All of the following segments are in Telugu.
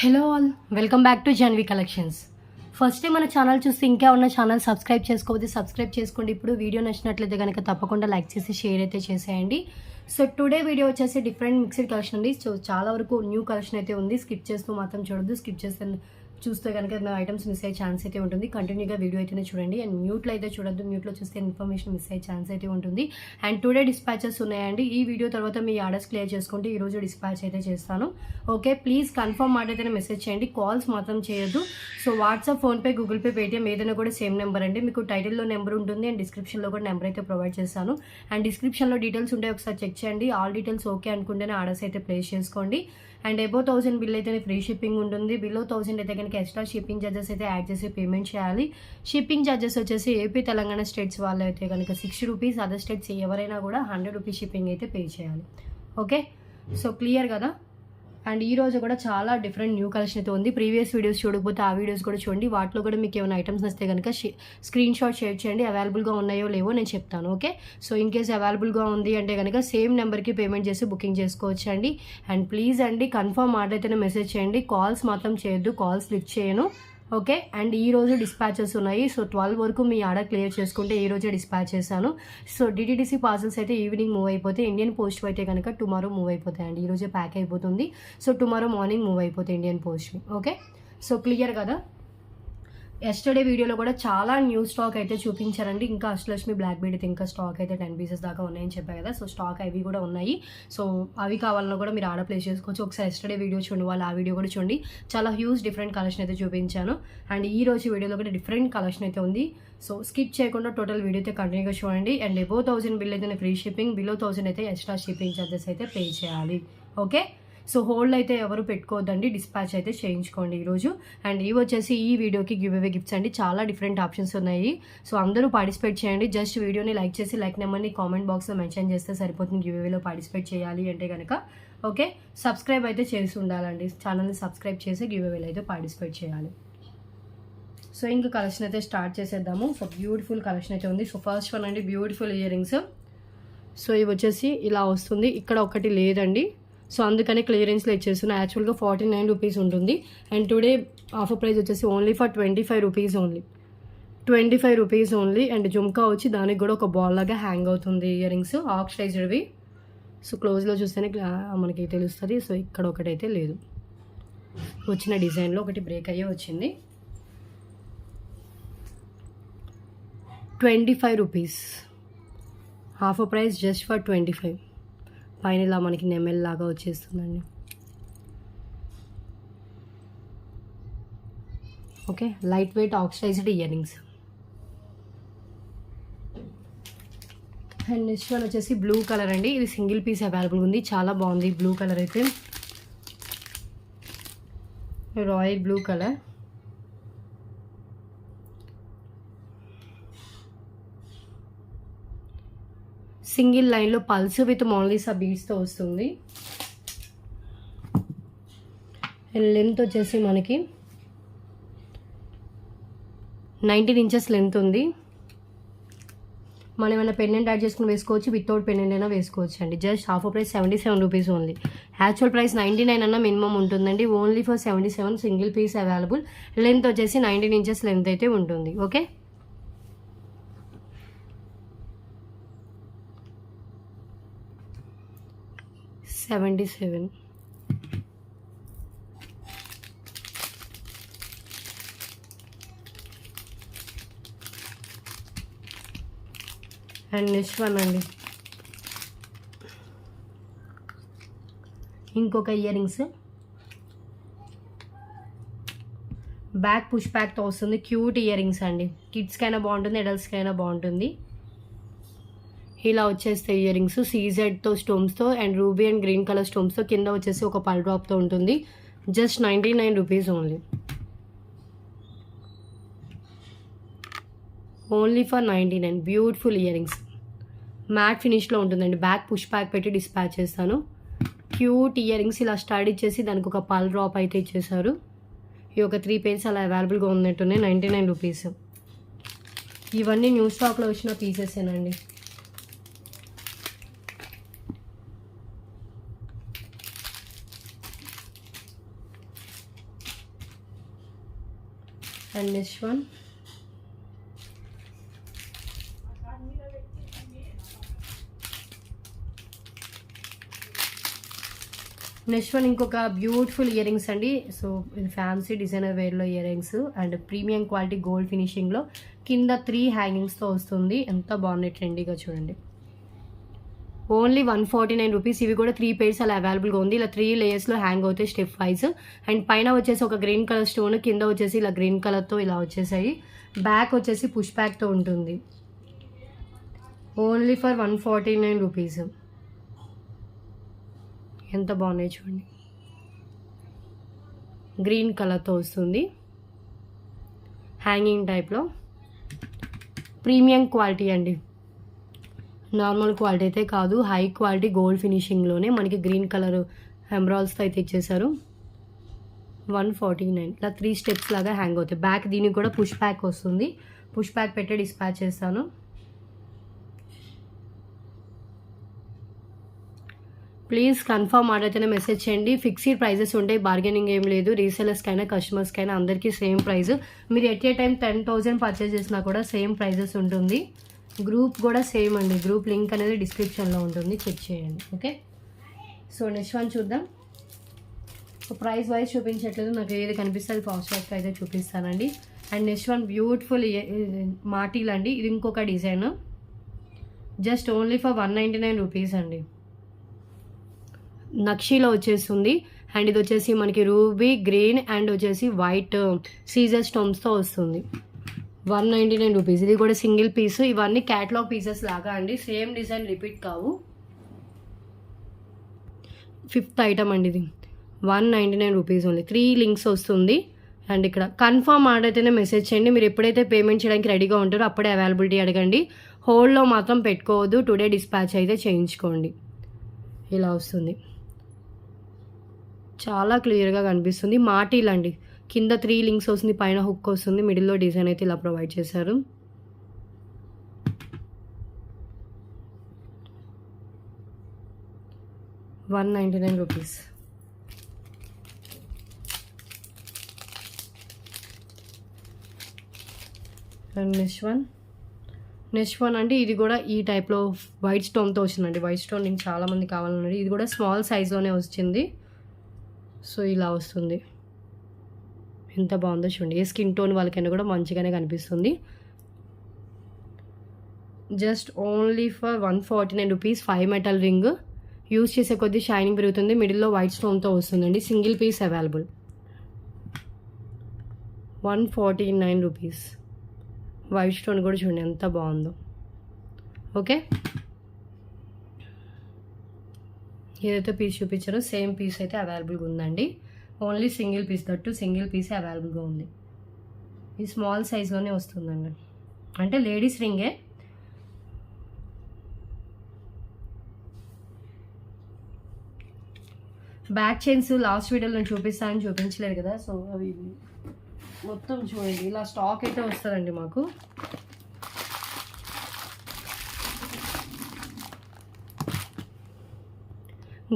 Hello all, welcome back to Janvi collections. First time మన ఛానల్ చూస్తే ఇంకా ఉన్న ఛానల్ సబ్స్క్రైబ్ చేసుకోవద్దు, సబ్స్క్రైబ్ చేసుకోండి. ఇప్పుడు వీడియో నచ్చినట్లయితే కనుక తప్పకుండా లైక్ చేసి షేర్ అయితే చేసేయండి. సో టుడే వీడియో వచ్చేసి డిఫరెంట్ మిక్స్డ్ కలెక్షన్ అండి. సో చాలా వరకు న్యూ కలెక్షన్ అయితే ఉంది. స్కిప్ చేస్తూ మాత్రం చూడొద్దు, స్కిప్ చేస్తే చూస్తే కనుక ఐటమ్స్ మిస్ అయ్యే ఛాన్స్ అయితే ఉంటుంది. కంటిన్యూగా వీడియో అయితేనే చూడండి. అండ్ మ్యూట్లో అయితే చూడొద్దు, మ్యూట్లో చూస్తే ఇన్ఫర్మేషన్ మిస్ అయ్యే ఛాన్స్ అయితే ఉంటుంది. అండ్ టుడే డిస్పాచెస్ ఉన్నాయండి. ఈ వీడియో తర్వాత మీ ఆర్డర్స్ క్లియర్ చేసుకుంటే ఈరోజు డిస్పాచ్ అయితే చేస్తాను. ఓకే, ప్లీజ్ కన్ఫర్మ్ మాట అయితేనే మెసేజ్ చేయండి, కాల్స్ మాత్రం చేయొద్దు. So WhatsApp, PhonePe, Google pay, Paytm ఏదైనా కూడా సేమ్ నెంబర్ అండి. మీకు టైటిల్లో నెంబర్ ఉంటుంది అండ్ డిస్క్రిప్షన్లో కూడా నెంబర్ అయితే ప్రొవైడ్ చేస్తాను. అండ్ డిస్క్రిప్షన్లో డీటెయిల్స్ ఉంటే ఒకసారి చెక్ చేయండి. ఆల్ డీటెయిల్స్ ఓకే అనుకుంటేనే ఆర్డర్స్ అయితే ప్లేస్ చేసుకోండి. అండ్ అబౌవ్ 1000 బిల్ అయితే ఫ్రీ షిప్పింగ్ ఉంటుంది. బిలో 1000 అయితే కనుక ఎక్స్ట్రా షిప్పింగ్ ఛార్జెస్ అయితే యాడ్ చేసి పేమెంట్ చేయాలి. షిప్పింగ్ ఛార్జెస్ వచ్చేసి ఏపీ, తెలంగాణ స్టేట్స్ వాళ్ళు అయితే కనుక 60 రూపీస్, అదర్ స్టేట్స్ ఎవరైనా కూడా 100 రూపీస్ షిప్పింగ్ అయితే పే చేయాలి. ఓకే, సో క్లియర్ కదా. అండ్ ఈ రోజు కూడా చాలా డిఫరెంట్ న్యూ కలెక్షన్ అయితే ఉంది. ప్రీవియస్ వీడియోస్ చూడకపోతే ఆ వీడియోస్ కూడా చూడండి. వాటిలో కూడా మీకు ఏమైనా ఐటమ్స్ వస్తే కనుక స్క్రీన్ షాట్ షేర్ చేయండి. అవైలబుల్గా ఉన్నాయో లేవో నేను చెప్తాను. ఓకే, సో ఇన్ కేస్ అవైలబుల్గా ఉంది అంటే కనుక సేమ్ నెంబర్కి పేమెంట్ చేసి బుకింగ్ చేసుకోవచ్చు అండి. అండ్ ప్లీజ్ అండి కన్ఫర్మ్ ఆర్డర్ అయితేనే మెసేజ్ చేయండి, కాల్స్ మాత్రం చేయొద్దు, కాల్స్ లిఫ్ట్ చేయను. ఓకే, అండ్ ఈ రోజు డిస్పాచెస్ ఉన్నాయి. సో 12 వరకు మీ ఆర్డర్ క్లియర్ చేసుకుంటే ఈ రోజే డిస్పాచ్ చేశాను. సో డిటీడీసీ పార్సల్స్ అయితే ఈవినింగ్ మూవ్ అయిపోతే, ఇండియన్ పోస్ట్ అయితే కనుక టుమారో మూవ్ అయిపోతాయండి. ఈరోజే ప్యాక్ అయిపోతుంది. సో టుమారో మార్నింగ్ మూవ్ అయిపోతాయి Indian post. Okay, so clear కదా. ఎస్టర్డే వీడియోలో కూడా చాలా న్యూ స్టాక్ అయితే చూపించారండి. ఇంకా అష్టలక్ష్మి బ్లాక్ బీడ్ అయితే ఇంకా స్టాక్ అయితే 10 పీసెస్ దాకా ఉన్నాయని చెప్పారు కదా. సో స్టాక్ అవి కూడా ఉన్నాయి. సో అవి కావాలన్నా కూడా మీరు ఆర్డర్ ప్లేస్ చేసుకోవచ్చు. ఒకసారి ఎస్టర్డే వీడియో చూడండి, వాళ్ళు ఆ వీడియో కూడా చూడండి. చాలా హ్యూజ్ డిఫరెంట్ కలెక్షన్ అయితే చూపించాను. అండ్ ఈ రోజు వీడియోలో కూడా డిఫరెంట్ కలెక్షన్ అయితే ఉంది. సో స్కిప్ చేయకుండా టోటల్ వీడియో అయితే కంటిన్యూగా చూడండి. అండ్ అబౌవ్ 1000 బిల్ అయితే ఫ్రీ షిప్పింగ్, బిలో 1000 అయితే ఎక్స్ట్రా షిప్పింగ్ ఛార్జెస్ అయితే పే చేయాలి. ఓకే, సో హోల్డ్ అయితే ఎవరు పెట్టుకోవద్దండి, డిస్పాచ్ అయితే చేయించుకోండి ఈరోజు. అండ్ ఇవి వచ్చేసి ఈ వీడియోకి గివ్ అవే గిఫ్ట్స్ అండి. చాలా డిఫరెంట్ ఆప్షన్స్ ఉన్నాయి. సో అందరూ పార్టిసిపేట్ చేయండి. జస్ట్ వీడియోని లైక్ చేసి లైక్ నెంబర్ని కామెంట్ బాక్స్లో మెన్షన్ చేస్తే సరిపోతుంది. గివ్ అవేలో పార్టిసిపేట్ చేయాలి అంటే కనుక. ఓకే, సబ్స్క్రైబ్ అయితే చేసి ఉండాలండి. ఛానల్ని సబ్స్క్రైబ్ చేసి గివ్ అవేలో అయితే పార్టిసిపేట్ చేయాలి. సో ఇంకా కలెక్షన్ అయితే స్టార్ట్ చేసేద్దాము. సో బ్యూటిఫుల్ కలెక్షన్ అయితే ఉంది. సో ఫస్ట్ వన్ అండి, బ్యూటిఫుల్ ఇయర్ రింగ్స్. సో ఇవి వచ్చేసి ఇలా వస్తుంది, ఇక్కడ ఒకటి లేదండి. సో అందుకని క్లియరెన్స్లో ఇచ్చేస్తున్నా. యాక్చువల్గా 49 రూపీస్ ఉంటుంది. అండ్ టుడే ఆఫర్ ప్రైస్ వచ్చేసి only for 25 rupees only, 25 rupees only. And jhumka వచ్చి దానికి కూడా ఒక బాల్ లాగా హ్యాంగ్ అవుతుంది ఇయర్ రింగ్స్, ఆక్సిడైజ్డ్వి. సో క్లోజ్లో చూస్తేనే మనకి తెలుస్తుంది. సో ఇక్కడ ఒకటైతే లేదు, వచ్చిన డిజైన్లో ఒకటి బ్రేక్ అయ్యే వచ్చింది. 25 rupees offer price, just for 25. పైన ఇలా మనకి నెమెల్ లాగా వచ్చేస్తుందండి. Okay, light weight oxidised earrings. And next one వచ్చేసి బ్లూ కలర్ అండి. ఇది సింగిల్ పీస్ అవైలబుల్ ఉంది, చాలా బాగుంది బ్లూ కలర్ అయితే. Royal blue colour. సింగిల్ లైన్లో పల్స్ విత్ మోనాలిసా బీడ్స్తో వస్తుంది. లెంత్ వచ్చేసి మనకి 19 ఇంచెస్ లెంత్ ఉంది. మనం ఏమైనా పెండెంట్ యాడ్ చేసుకుని వేసుకోవచ్చు, వితౌట్ పెండెంట్ అయినా వేసుకోవచ్చు అండి. Just offer price 77 rupees only. Actual price 99 అన్న మినిమం ఉంటుందండి. Only for 77 single piece available. Length వచ్చేసి 19 ఇంచెస్ లెంత్ అయితే ఉంటుంది. ఓకే, $77. అండ్ నెక్స్ట్ వన్ అండి, ఇంకొక ఇయర్ రింగ్స్. బ్యాక్ పుష్ బ్యాక్తో వస్తుంది. క్యూట్ ఇయర్ రింగ్స్ అండి. కిడ్స్కైనా బాగుంటుంది, అడల్ట్స్కైనా బాగుంటుంది. ఇలా వచ్చేస్తాయి ఇయర్ రింగ్స్ సీజెడ్తో స్టోన్స్తో and ruby and green colour స్టోన్స్తో. కింద వచ్చేసి ఒక పల్ డ్రాప్తో ఉంటుంది. Just 99 rupees only, only for 99. Beautiful earrings, matte ఫినిష్లో ఉంటుందండి. బ్యాక్ పుష్ బ్యాక్ పెట్టి డిస్పాచ్ చేస్తాను. క్యూట్ ఇయర్ రింగ్స్ ఇలా స్టార్ట్ ఇచ్చేసి దానికి ఒక పల్ డ్రాప్ అయితే ఇచ్చేసారు. ఈ ఒక 3 పేర్స్ అలా అవైలబుల్గా ఉన్నట్టున్నాయి. 99 రూపీస్. ఇవన్నీ న్యూ స్టాక్లో వచ్చిన పీసెసేనండి. అండ్ నెక్స్ట్ వన్ ఇంకొక బ్యూటిఫుల్ ఇయర్ రింగ్స్ అండి. సో ఇది ఫ్యాన్సీ డిజైనర్ వేర్లో earrings and premium quality gold ఫినిషింగ్లో కింద 3 హ్యాంగింగ్స్తో వస్తుంది. ఎంత బాగున్నాయి, ట్రెండీగా చూడండి. Only 149 rupees. ఇవి కూడా 3 pairs అలా అవైలబుల్గా ఉంది. ఇలా 3 లేయర్స్లో హ్యాంగ్ అవుతాయి స్టెప్ వైజ్. అండ్ పైన వచ్చేసి ఒక గ్రీన్ కలర్ స్టోన్, కింద వచ్చేసి ఇలా గ్రీన్ కలర్తో ఇలా వచ్చేసాయి. బ్యాక్ వచ్చేసి పుష్ బ్యాక్తో ఉంటుంది. Only for 149 rupees. ఎంత బాగున్నాయి చూడండి. గ్రీన్ కలర్తో వస్తుంది, హ్యాంగింగ్ టైప్లో. ప్రీమియం క్వాలిటీ అండి, నార్మల్ క్వాలిటీ అయితే కాదు, హై క్వాలిటీ గోల్డ్ ఫినిషింగ్లోనే మనకి గ్రీన్ కలర్ ఎంబ్రాయిల్స్తో అయితే ఇచ్చేసారు. 149. ఇలా 3 స్టెప్స్ లాగా హ్యాంగ్ అవుతాయి. బ్యాక్ దీనికి కూడా పుష్ బ్యాక్ వస్తుంది. పుష్ బ్యాక్ పెట్టి డిస్పాచ్ చేస్తాను. ప్లీజ్ కన్ఫర్మ్ ఆర్డర్ అయితేనే మెసేజ్ చేయండి. ఫిక్స్డ్ ప్రైజెస్ ఉంటాయి, బార్గెనింగ్ ఏం లేదు. రీసెలర్స్కైనా కస్టమర్స్కైనా అందరికీ సేమ్ ప్రైస్. మీరు ఎట్ ఏ టైం 10,000 పర్చేస్ చేసినా కూడా సేమ్ ప్రైజెస్ ఉంటుంది. గ్రూప్ కూడా సేమ్ అండి. గ్రూప్ లింక్ అనేది డిస్క్రిప్షన్లో ఉంటుంది, చెక్ చేయండి. ఓకే, సో నెక్స్ట్ వన్ చూద్దాం. ప్రైస్ వైజ్ చూపించట్లేదు, నాకు ఏది కనిపిస్తుంది ఫాస్ట్ అయితే చూపిస్తానండి. అండ్ నెక్స్ట్ వన్ బ్యూటిఫుల్ మాటీల్ అండి. ఇది ఇంకొక design, just only for 199 rupees అండి. నక్షీలో వచ్చేస్తుంది. అండ్ ఇది వచ్చేసి మనకి రూబీ గ్రీన్ అండ్ వచ్చేసి వైట్ సీజర్ స్టోన్స్తో వస్తుంది. 199 రూపీస్. ఇది కూడా సింగిల్ పీస్. ఇవన్నీ క్యాటలాగ్ పీసెస్ లాగా అండి, సేమ్ డిజైన్ రిపీట్ కావు. 5th ఐటమ్ అండి ఇది. 199 రూపీస్ ఓన్లీ. 3 లింక్స్ వస్తుంది. అండ్ ఇక్కడ కన్ఫర్మ్ ఆర్డర్ అయితేనే మెసేజ్ చేయండి. మీరు ఎప్పుడైతే పేమెంట్ చేయడానికి రెడీగా ఉంటారో అప్పుడే అవైలబిలిటీ అడగండి. హోల్డ్లో మాత్రం పెట్టుకోవద్దు. టుడే డిస్పాచ్ అయితే చేయించుకోండి. ఇలా వస్తుంది, చాలా క్లియర్గా కనిపిస్తుంది. మాటీల్ అండి. కింద 3 లింక్స్ వస్తుంది, పైన హుక్ వస్తుంది, మిడిల్లో డిజైన్ అయితే ఇలా ప్రొవైడ్ చేశారు. ₹199 రూపీస్. అండ్ నెక్స్ట్ వన్ అంటే ఇది కూడా ఈ టైప్లో వైట్ స్టోన్తో వచ్చిందండి. వైట్ స్టోన్ నేను చాలామంది కావాలన్నది. ఇది కూడా స్మాల్ సైజ్లోనే వచ్చింది. సో ఇలా వస్తుంది, ఎంత బాగుందో చూడండి. ఏ స్కిన్ టోన్ వాళ్ళకైనా కూడా మంచిగానే కనిపిస్తుంది. Just only for 149 rupees. 5 metal ring. Use చేసే కొద్దీ షైనింగ్ పెరుగుతుంది. మిడిల్లో వైట్ స్టోన్తో వస్తుందండి. Single piece available. 149 rupees. White stone కూడా చూడండి ఎంత బాగుందో. ఓకే, ఏదైతే పీస్ చూపించారో సేమ్ పీస్ అయితే అవైలబుల్గా ఉందండి. Only single piece, that single పీసే అవైలబుల్గా ఉంది. ఇది స్మాల్ సైజ్లోనే వస్తుందండి, అంటే లేడీస్ రింగే. బ్యాక్ చైన్స్ లాస్ట్ వీడియోలో నేను చూపిస్తానని చూపించలేదు కదా, సో అవి మొత్తం చూడండి. ఇలా స్టాక్ అయితే వస్తుందండి మాకు.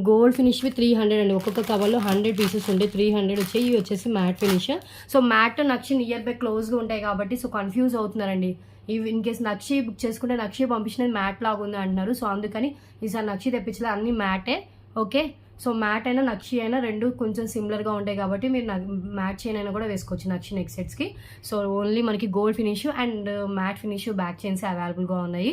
గోల్డ్ ఫినిష్వి 300 అండి. ఒక్కొక్క కవర్లో 100 పీసెస్ ఉంటాయి. 300 వచ్చాయి. ఇవి వచ్చేసి మ్యాట్ ఫినిష్. సో మ్యాట్ నక్షి నియర్ బై క్లోజ్గా ఉంటాయి కాబట్టి సో కన్ఫ్యూజ్ అవుతున్నారండి. ఇవి ఇన్ కేసు నక్షి బుక్ చేసుకుంటే నక్షి పంపించినది మ్యాట్ లాగా ఉంది అంటున్నారు. సో అందుకని ఈసారి నక్షి తెప్పించలే, అన్ని మ్యాటే. ఓకే, సో మ్యాట్ అయినా నక్షి అయినా రెండు కొంచెం సిమిలర్గా ఉంటాయి కాబట్టి మీరు మ్యాట్ చైన్ అయినా కూడా వేసుకోవచ్చు నక్షి నెక్ సెట్స్కి. సో ఓన్లీ మనకి gold finish and matte finish back chains అవైలబుల్గా ఉన్నాయి.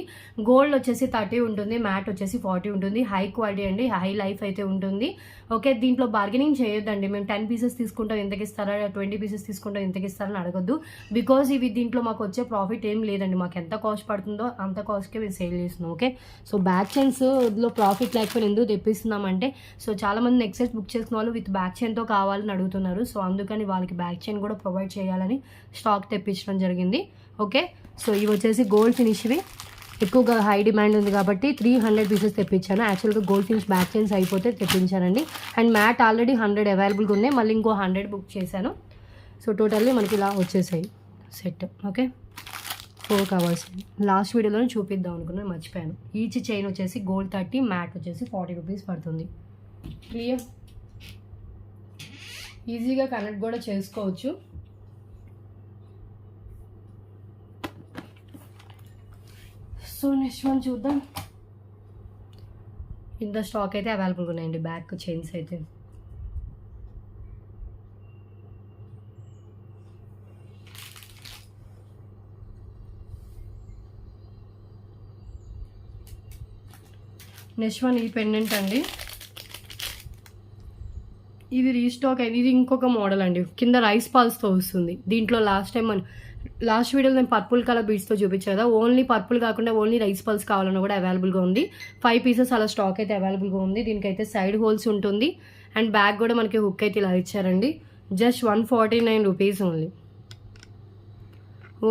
గోల్డ్ వచ్చేసి 30 ఉంటుంది, మ్యాట్ వచ్చేసి 40 ఉంటుంది. హై క్వాలిటీ అండి, హై లైఫ్ అయితే ఉంటుంది. ఓకే, దీంట్లో బార్గెనింగ్ చేయొద్దండి. మేము 10 పీసెస్ తీసుకుంటాం ఇంతకి ఇస్తారా, 20 పీసెస్ తీసుకుంటాం ఇంతకి ఇస్తారని అడగద్దు. బికాజ్ ఇవి దీంట్లో మాకు వచ్చే ప్రాఫిట్ ఏం లేదండి. మాకు ఎంత కాస్ట్ పడుతుందో అంత కాస్ట్కే మేము సేల్ చేస్తున్నాం. ఓకే, సో బ్యాక్ చైన్స్లో ప్రాఫిట్ లేకపోయినా ఎందుకు తెప్పిస్తున్నామంటే సో చాలామంది నెక్ సెట్స్ బుక్ చేసుకున్న వాళ్ళు విత్ బ్యాక్ చైన్తో కావాలని అడుగుతున్నారు. సో అందుకని వాళ్ళకి బ్యాక్ చైన్ కూడా ప్రొవైడ్ చేయాలని స్టాక్ తెప్పించడం జరిగింది. ఓకే, సో ఇవి వచ్చేసి గోల్డ్ ఫినిష్వి ఎక్కువగా హై డిమాండ్ ఉంది కాబట్టి 300 పీసెస్ తెప్పించాను. యాక్చువల్గా గోల్డ్ ఫినిష్ బ్యాక్ చైన్స్ అయిపోతే తెప్పించానండి. అండ్ మ్యాట్ ఆల్రెడీ 100 అవైలబుల్గా ఉన్నాయి, మళ్ళీ ఇంకో 100 బుక్ చేశాను. సో టోటల్లీ మనకి ఇలా వచ్చేసాయి సెట్. Okay, 4 covers. లాస్ట్ వీడియోలోనే చూపిద్దాం అనుకున్నాను, మర్చిపోయాను. ఈచ్ చైన్ వచ్చేసి గోల్డ్ 30, మ్యాట్ వచ్చేసి 40 రూపీస్ పడుతుంది. క్లియర్, ఈజీగా కనెక్ట్ కూడా చేసుకోవచ్చు. సో నెక్స్ట్ వన్ చూద్దాం. ఇంత స్టాక్ అయితే అవైలబుల్గా ఉన్నాయండి బ్యాక్ చైన్స్ అయితే. నెక్స్ట్ వన్ ఈ పెండెంట్ అండి. ఇది రీస్టాక్ అయింది. ఇది ఇంకొక మోడల్ అండి, కింద రైస్ పాల్స్తో వస్తుంది. దీంట్లో లాస్ట్ వీడియోలో నేను పర్పుల్ కలర్ బీడ్స్తో చూపించాను కదా, ఓన్లీ పర్పుల్ కాకుండా ఓన్లీ రైస్ పల్స్ కావాలన్నా కూడా అవైలబుల్గా ఉంది. 5 పీసెస్ అలా స్టాక్ అయితే అవైలబుల్గా ఉంది. దీనికైతే సైడ్ హోల్స్ ఉంటుంది అండ్ బ్యాక్ కూడా మనకి హుక్ అయితే ఇలా ఇచ్చారండి. Just 149 rupees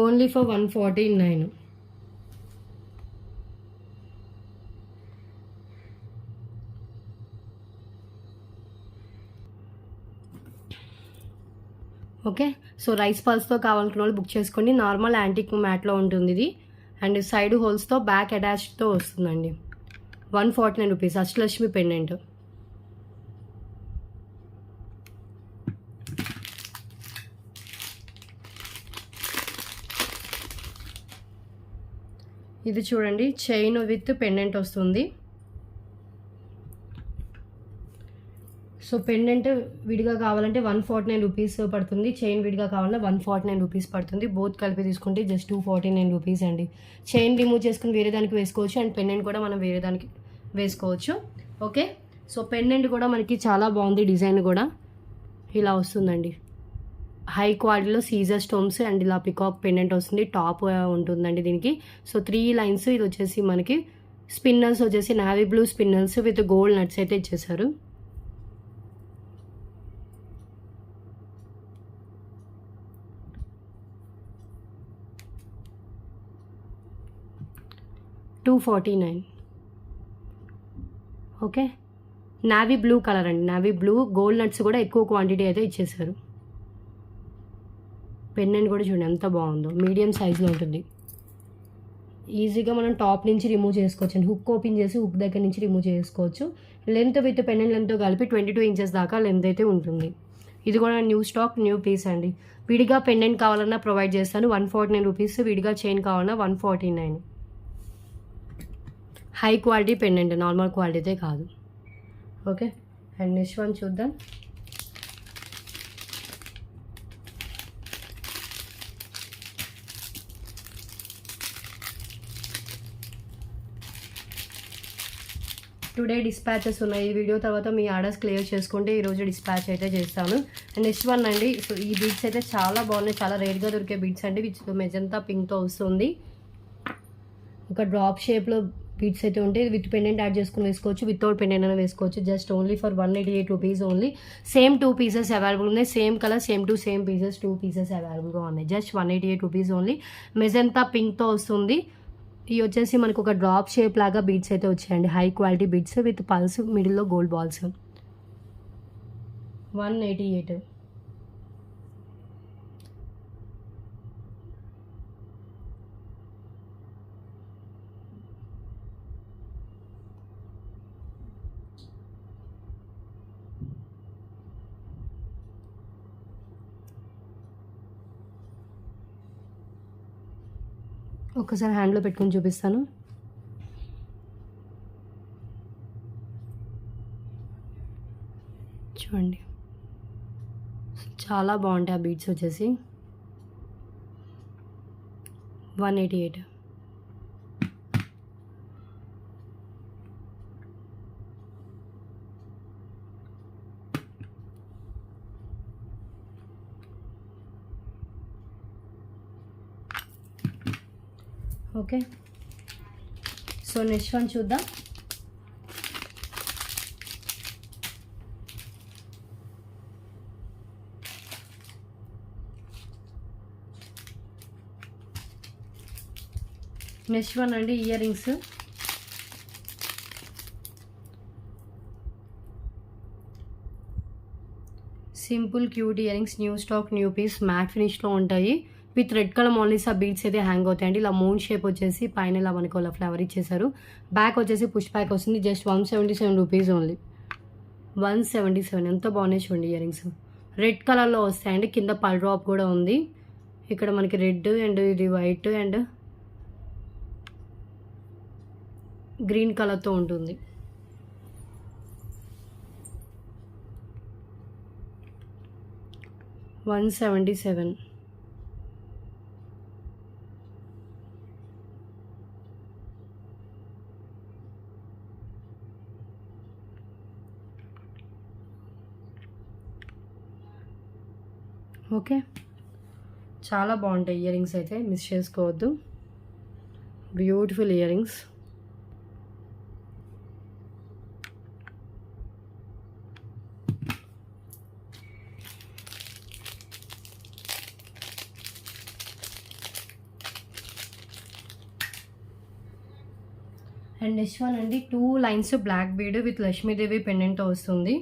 only for 149. Okay, so rice పల్స్తో కావాలనుకున్న వాళ్ళు బుక్ చేసుకోండి. నార్మల్ యాంటిక్ మ్యాట్లో ఉంటుంది ఇది అండ్ సైడ్ హోల్స్తో బ్యాక్ అటాచ్తో వస్తుందండి. 149 రూపీస్ అష్టలక్ష్మి పెండెంట్. ఇది చూడండి, చైన్ విత్ పెండెంట్ వస్తుంది. సో పెండెంట్ విడిగా కావాలంటే 149 రూపీస్ పడుతుంది, చైన్ విడిగా కావాలంటే 149 రూపీస్ పడుతుంది. బోత్ కలిపి తీసుకుంటే జస్ట్ 249 రూపీస్ అండి. చైన్ రిమూవ్ చేసుకుని వేరే దానికి వేసుకోవచ్చు అండ్ పెండెంట్ కూడా మనం వేరే దానికి వేసుకోవచ్చు. ఓకే, సో పెండెంట్ కూడా మనకి చాలా బాగుంది, డిజైన్ కూడా ఇలా వస్తుందండి. హై క్వాలిటీలో సీజర్ స్టోన్స్ అండ్ ఇలా పికాక్ పెండెంట్ వస్తుంది. టాప్ ఉంటుందండి దీనికి. So 3 lines. ఇది వచ్చేసి మనకి స్పిన్నర్స్ వచ్చేసి navy blue spinners with gold nuts అయితే ఇచ్చేసారు. $249. ఓకే, నావీ బ్లూ కలర్ అండి, నావీ బ్లూ గోల్డ్ నట్స్ కూడా ఎక్కువ క్వాంటిటీ అయితే ఇచ్చేసారు. పెండెంట్ కూడా చూడండి ఎంత బాగుందో, మీడియం సైజ్లో ఉంటుంది. ఈజీగా మనం టాప్ నుంచి రిమూవ్ చేసుకోవచ్చు అండి. హుక్ ఓపెన్ చేసి హుక్ దగ్గర నుంచి రిమూవ్ చేసుకోవచ్చు. లెంత్ విత్ పెండెంట్ లెంత్ కలిపి 22 ఇంచెస్ దాకా లెంత్ అయితే ఉంటుంది. ఇది కూడా న్యూ స్టాక్, న్యూ పీస్ అండి. విడిగా పెండెంట్ కావాలన్నా ప్రొవైడ్ చేస్తాను 149 రూపీస్. విడిగా చైన్ కావాలన్నా 149. హై క్వాలిటీ పెండెంట్, నార్మల్ క్వాలిటీతే కాదు. ఓకే, అండ్ నెక్స్ట్ వన్ చూద్దాం. టుడే డిస్పాచెస్ ఉన్నాయి. ఈ వీడియో తర్వాత మీ ఆర్డర్స్ క్లియర్ చేసుకుంటే ఈరోజు డిస్పాచ్ అయితే చేస్తాను. అండ్ నెక్స్ట్ వన్ అండి. సో ఈ బీడ్స్ అయితే చాలా బాగున్నాయి, చాలా రేర్గా దొరికే బీడ్స్ అండి. విత్ మెజంతా పింక్తో వస్తుంది. ఒక డ్రాప్ షేప్లో బీడ్స్ అయితే ఉంటాయి. విత్ పెండెంట్ యాడ్ చేసుకుని వేసుకోవచ్చు, వితౌట్ పెండెంట్ అయినా వేసుకోవచ్చు. Just only for 188 rupees only. Same 2 pieces available ఉన్నాయి. Same colour, same to same pieces 2 pieces అవైలబుల్గా ఉన్నాయి. Just 188 rupees only. మెజంతా పింక్తో వస్తుంది. ఇవి వచ్చేసి మనకు ఒక డ్రాప్ షేప్ లాగా బీడ్స్ అయితే వచ్చాయండి. High quality beads with pulse, మిడిల్లో గోల్డ్ బాల్స్. 188. ఒక్కసారి హ్యాండ్లో పెట్టుకొని చూపిస్తాను. చూడండి చాలా బాగుంటాయి ఆ బీడ్స్ వచ్చేసి. 188. ఓకే, సో నెక్స్ట్ వన్ చూద్దాం. నెక్స్ట్ వన్ అండి, earrings. Simple cute earrings, new stock, new piece, matte ఫినిష్లో ఉంటాయి. విత్ రెడ్ కలర్ మోన్లీస్ ఆ బీడ్స్ అయితే హ్యాంగ్ అవుతాయండి. ఇలా మూన్ షేప్ వచ్చేసి పైన ఇలా మనకు ఇలా ఫ్లవర్ ఇచ్చేసారు. బ్యాక్ వచ్చేసి పుష్ బ్యాక్ వస్తుంది. Just 177 rupees only. 177. ఎంత బాగున్నాయి చూడండి ఇయర్ రింగ్స్. రెడ్ కలర్లో వస్తాయండి. కింద పల్ డ్రాప్ కూడా ఉంది. ఇక్కడ మనకి రెడ్ అండ్ ఇది వైట్ అండ్ గ్రీన్ కలర్తో ఉంటుంది. $177. ఓకే, చాలా బాగుంటాయి ఇయర్ రింగ్స్, అయితే మిస్ చేసుకోవద్దు. Beautiful earrings. And next one అండి, 2 lines black bead with Lakshmidevi పెండెంట్తో వస్తుంది.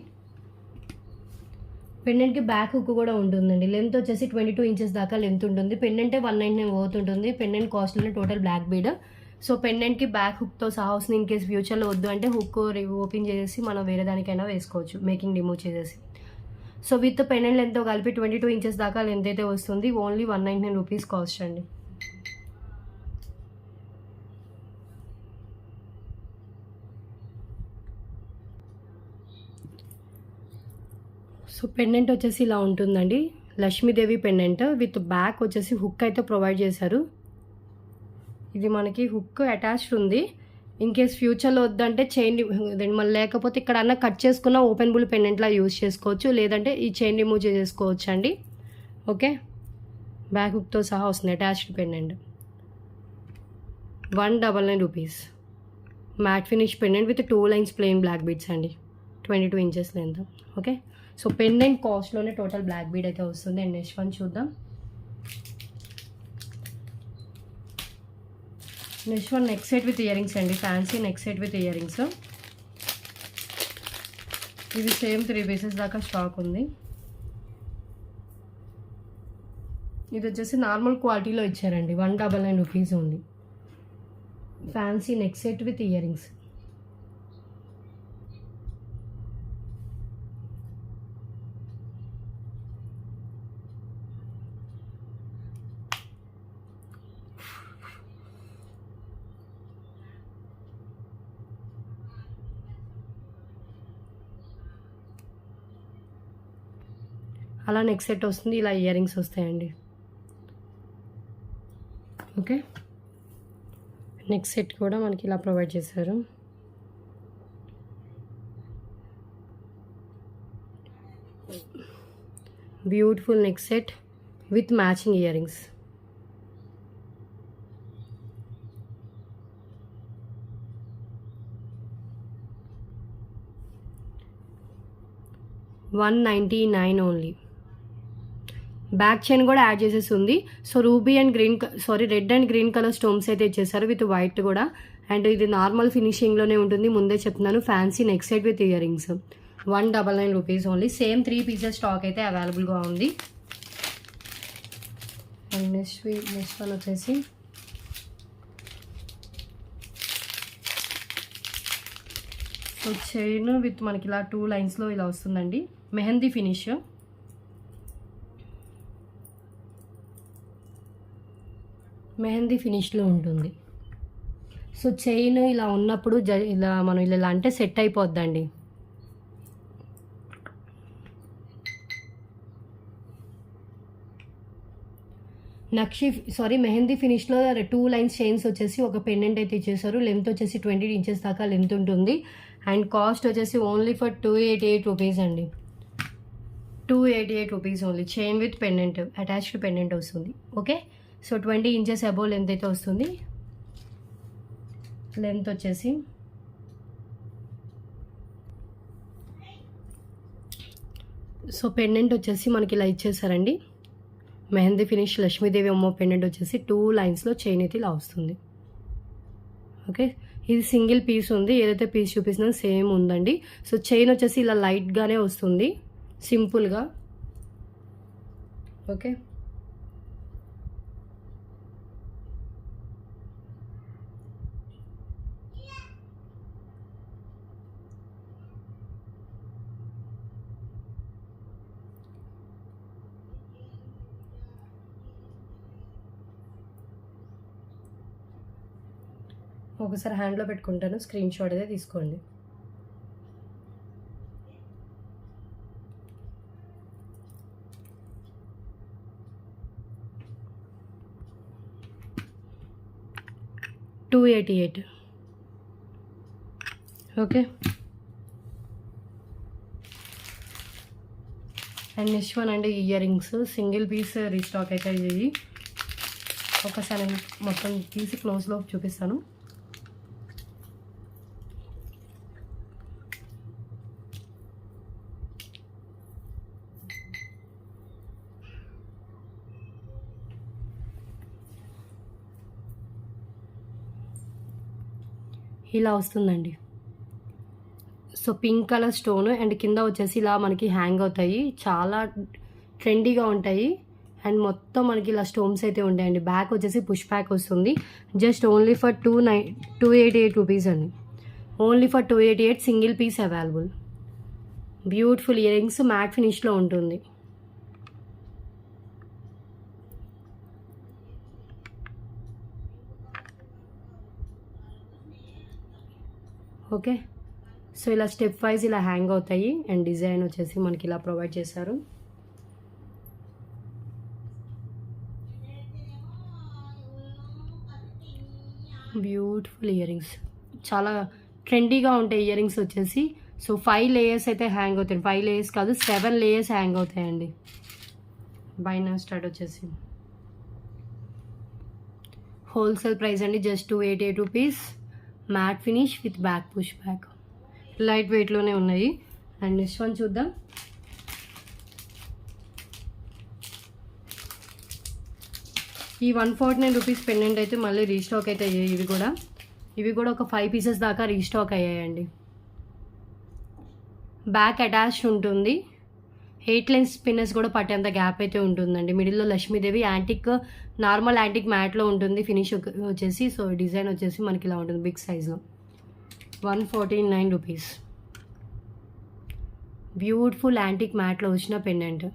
పెండెంట్కి బ్యాక్ హుక్ కూడా ఉంటుందండి. లెంత్ వచ్చేసి 22 ఇంచెస్ దాకా లెంత్ ఉంటుంది. పెండెంటే 199 పోతుంటుంది. పెండెంట్ కాస్ట్లోనే టోటల్ బ్లాక్ బీడ్. సో పెండెంట్కి బ్యాక్ హుక్తో సహా వస్తుంది. ఇన్ కేస్ ఫ్యూచర్లో వద్దు అంటే హుక్ ఓపెన్ చేసేసి మనం వేరే దానికైనా వేసుకోవచ్చు, మేకింగ్ రిమూవ్ చేసేసి. సో విత్ పెండెంట్ లెంత్తో కలిపి 22 ఇంచెస్ దాకా లెంత్ అయితే వస్తుంది. ఓన్లీ ₹199 కాస్ట్ అండి. సో పెండెంట్ వచ్చేసి ఇలా ఉంటుందండి. లక్ష్మీదేవి పెండెంట్ విత్ బ్యాక్ వచ్చేసి హుక్ అయితే ప్రొవైడ్ చేశారు. ఇది మనకి హుక్ అటాచ్డ్ ఉంది. ఇన్ కేస్ ఫ్యూచర్లో వద్దంటే చైన్ మళ్ళీ లేకపోతే ఇక్కడ అన్న కట్ చేసుకున్న ఓపెనబుల్ పెండెంట్లా యూజ్ చేసుకోవచ్చు, లేదంటే ఈ చైన్ రిమూవ్ చేసుకోవచ్చు అండి. ఓకే, బ్యాక్ హుక్తో సహా వస్తుంది attached pendant. ₹199. Matte finish pendant with 2 lines plain black beads అండి. 22 inches length. Okay, so pendant కాస్ట్లోనే టోటల్ బ్లాక్ బీడ్ అయితే వస్తుంది. అండ్ నెక్స్ట్ వన్ చూద్దాం. Next one neck set with earrings అండి. Fancy neck set with earrings. ఇది సేమ్ 3 పీసెస్ దాకా స్టాక్ ఉంది. ఇది వచ్చేసి నార్మల్ క్వాలిటీలో ఇచ్చారండి. ₹199 ఉంది. Fancy neck set with earrings. అలా నెక్ సెట్ వస్తుంది. ఇలా ఇయర్ రింగ్స్ వస్తాయండి. ఓకే, నెక్ సెట్ కూడా మనకి ఇలా ప్రొవైడ్ చేశారు. Beautiful neck set with matching earrings. $199 only. Back chain కూడా యాడ్ చేసేసి ఉంది. So ruby and red and green colour stones అయితే ఇచ్చేసారు విత్ వైట్ కూడా. అండ్ ఇది నార్మల్ ఫినిషింగ్లోనే ఉంటుంది, ముందే చెప్తున్నాను. Fancy neck set with earrings. ₹199 only. Same 3 pieces stock అయితే అవైలబుల్గా ఉంది. అండ్ నెక్స్ట్ వన్ వచ్చేసి సో చైన్ విత్ మనకి ఇలా 2 లైన్స్లో ఇలా వస్తుందండి. మెహందీ ఫినిష్. మెహందీ ఫినిష్లో ఉంటుంది. సో చైన్ ఇలా ఉన్నప్పుడు ఇలా మనం ఇలా అంటే సెట్ అయిపోద్దండి. మెహందీ ఫినిష్లో 2 లైన్స్ చైన్స్ వచ్చేసి ఒక పెండెంట్ అయితే ఇచ్చేసారు. లెంత్ వచ్చేసి 20 ఇంచెస్ దాకా లెంత్ ఉంటుంది. అండ్ కాస్ట్ వచ్చేసి ఓన్లీ ఫర్ ₹288 అండి. ₹288 only. Chain with pendant, attached pendant వస్తుంది. Okay, so 20 inches above length అయితే వస్తుంది. లెంత్ వచ్చేసి సో పెండెంట్ వచ్చేసి మనకి ఇలా ఇచ్చేసారండి. మెహందీ ఫినిష్ లక్ష్మీదేవి అమ్మ పెండెంట్ వచ్చేసి 2 లైన్స్లో చైన్ అయితే ఇలా వస్తుంది. ఓకే, ఇది సింగిల్ పీస్ ఉంది. ఏదైతే పీస్ చూపిస్తున్నా సేమ్ ఉందండి. సో చైన్ వచ్చేసి ఇలా లైట్గానే వస్తుంది, సింపుల్గా. ఓకే, ఒకసారి హ్యాండ్లో పెట్టుకుంటాను, స్క్రీన్ షాట్ అయితే తీసుకోండి. $288. ఓకే. అండ్ నెక్స్ట్ వన్ అండి earrings, single piece restock అయితే ఇది. ఒకసారి నేను మొత్తం తీసి క్లోజ్లో చూపిస్తాను. ఇలా వస్తుందండి. So pink colour stone and కింద వచ్చేసి ఇలా మనకి హ్యాంగ్ అవుతాయి, చాలా ట్రెండీగా ఉంటాయి. అండ్ మొత్తం మనకి ఇలా స్టోన్స్ అయితే ఉంటాయండి. బ్యాక్ వచ్చేసి పుష్ బ్యాక్ వస్తుంది. జస్ట్ ఓన్లీ ఫర్ 288 రూపీస్ అండి. Only for 288, single piece available. Beautiful earrings, matte ఫినిష్లో ఉంటుంది. ఓకే. సో ఇలా స్టెప్ వైజ్ ఇలా హ్యాంగ్ అవుతాయి అండ్ డిజైన్ వచ్చేసి మనకి ఇలా ప్రొవైడ్ చేశారు. బ్యూటిఫుల్ ఇయర్ రింగ్స్, చాలా ట్రెండీగా ఉంటాయి ఇయర్ రింగ్స్ వచ్చేసి. సో 5 లేయర్స్ అయితే హ్యాంగ్ అవుతాయి. 5 లేయర్స్ కాదు, 7 లేయర్స్ హ్యాంగ్ అవుతాయండి. బైనా స్టార్ట్ వచ్చేసి హోల్సేల్ ప్రైస్ అండి, just 288 rupees. Matte finish with back push back, light వెయిట్లోనే ఉన్నాయి. అండ్ నెక్స్ట్ వన్ చూద్దాం. ఈ 149 రూపీస్ పెండెంట్ అయితే మళ్ళీ రీస్టాక్ అయితే అయ్యాయి. ఇవి కూడా ఒక 5 పీసెస్ దాకా రీస్టాక్ అయ్యాయండి. బ్యాక్ అటాచ్డ్ ఉంటుంది. 8 లైన్స్ స్పిన్నర్స్ కూడా పట్టేంత గ్యాప్ అయితే ఉంటుందండి. మిడిల్లో లక్ష్మీదేవి యాంటిక్, నార్మల్ యాంటిక్ మ్యాట్లో ఉంటుంది ఫినిష్ వచ్చేసి. సో డిజైన్ వచ్చేసి మనకి ఇలా ఉంటుంది బిగ్ సైజ్లో. 149 రూపీస్. బ్యూటిఫుల్ యాంటిక్ మ్యాట్లో వచ్చిన పెండెంట్.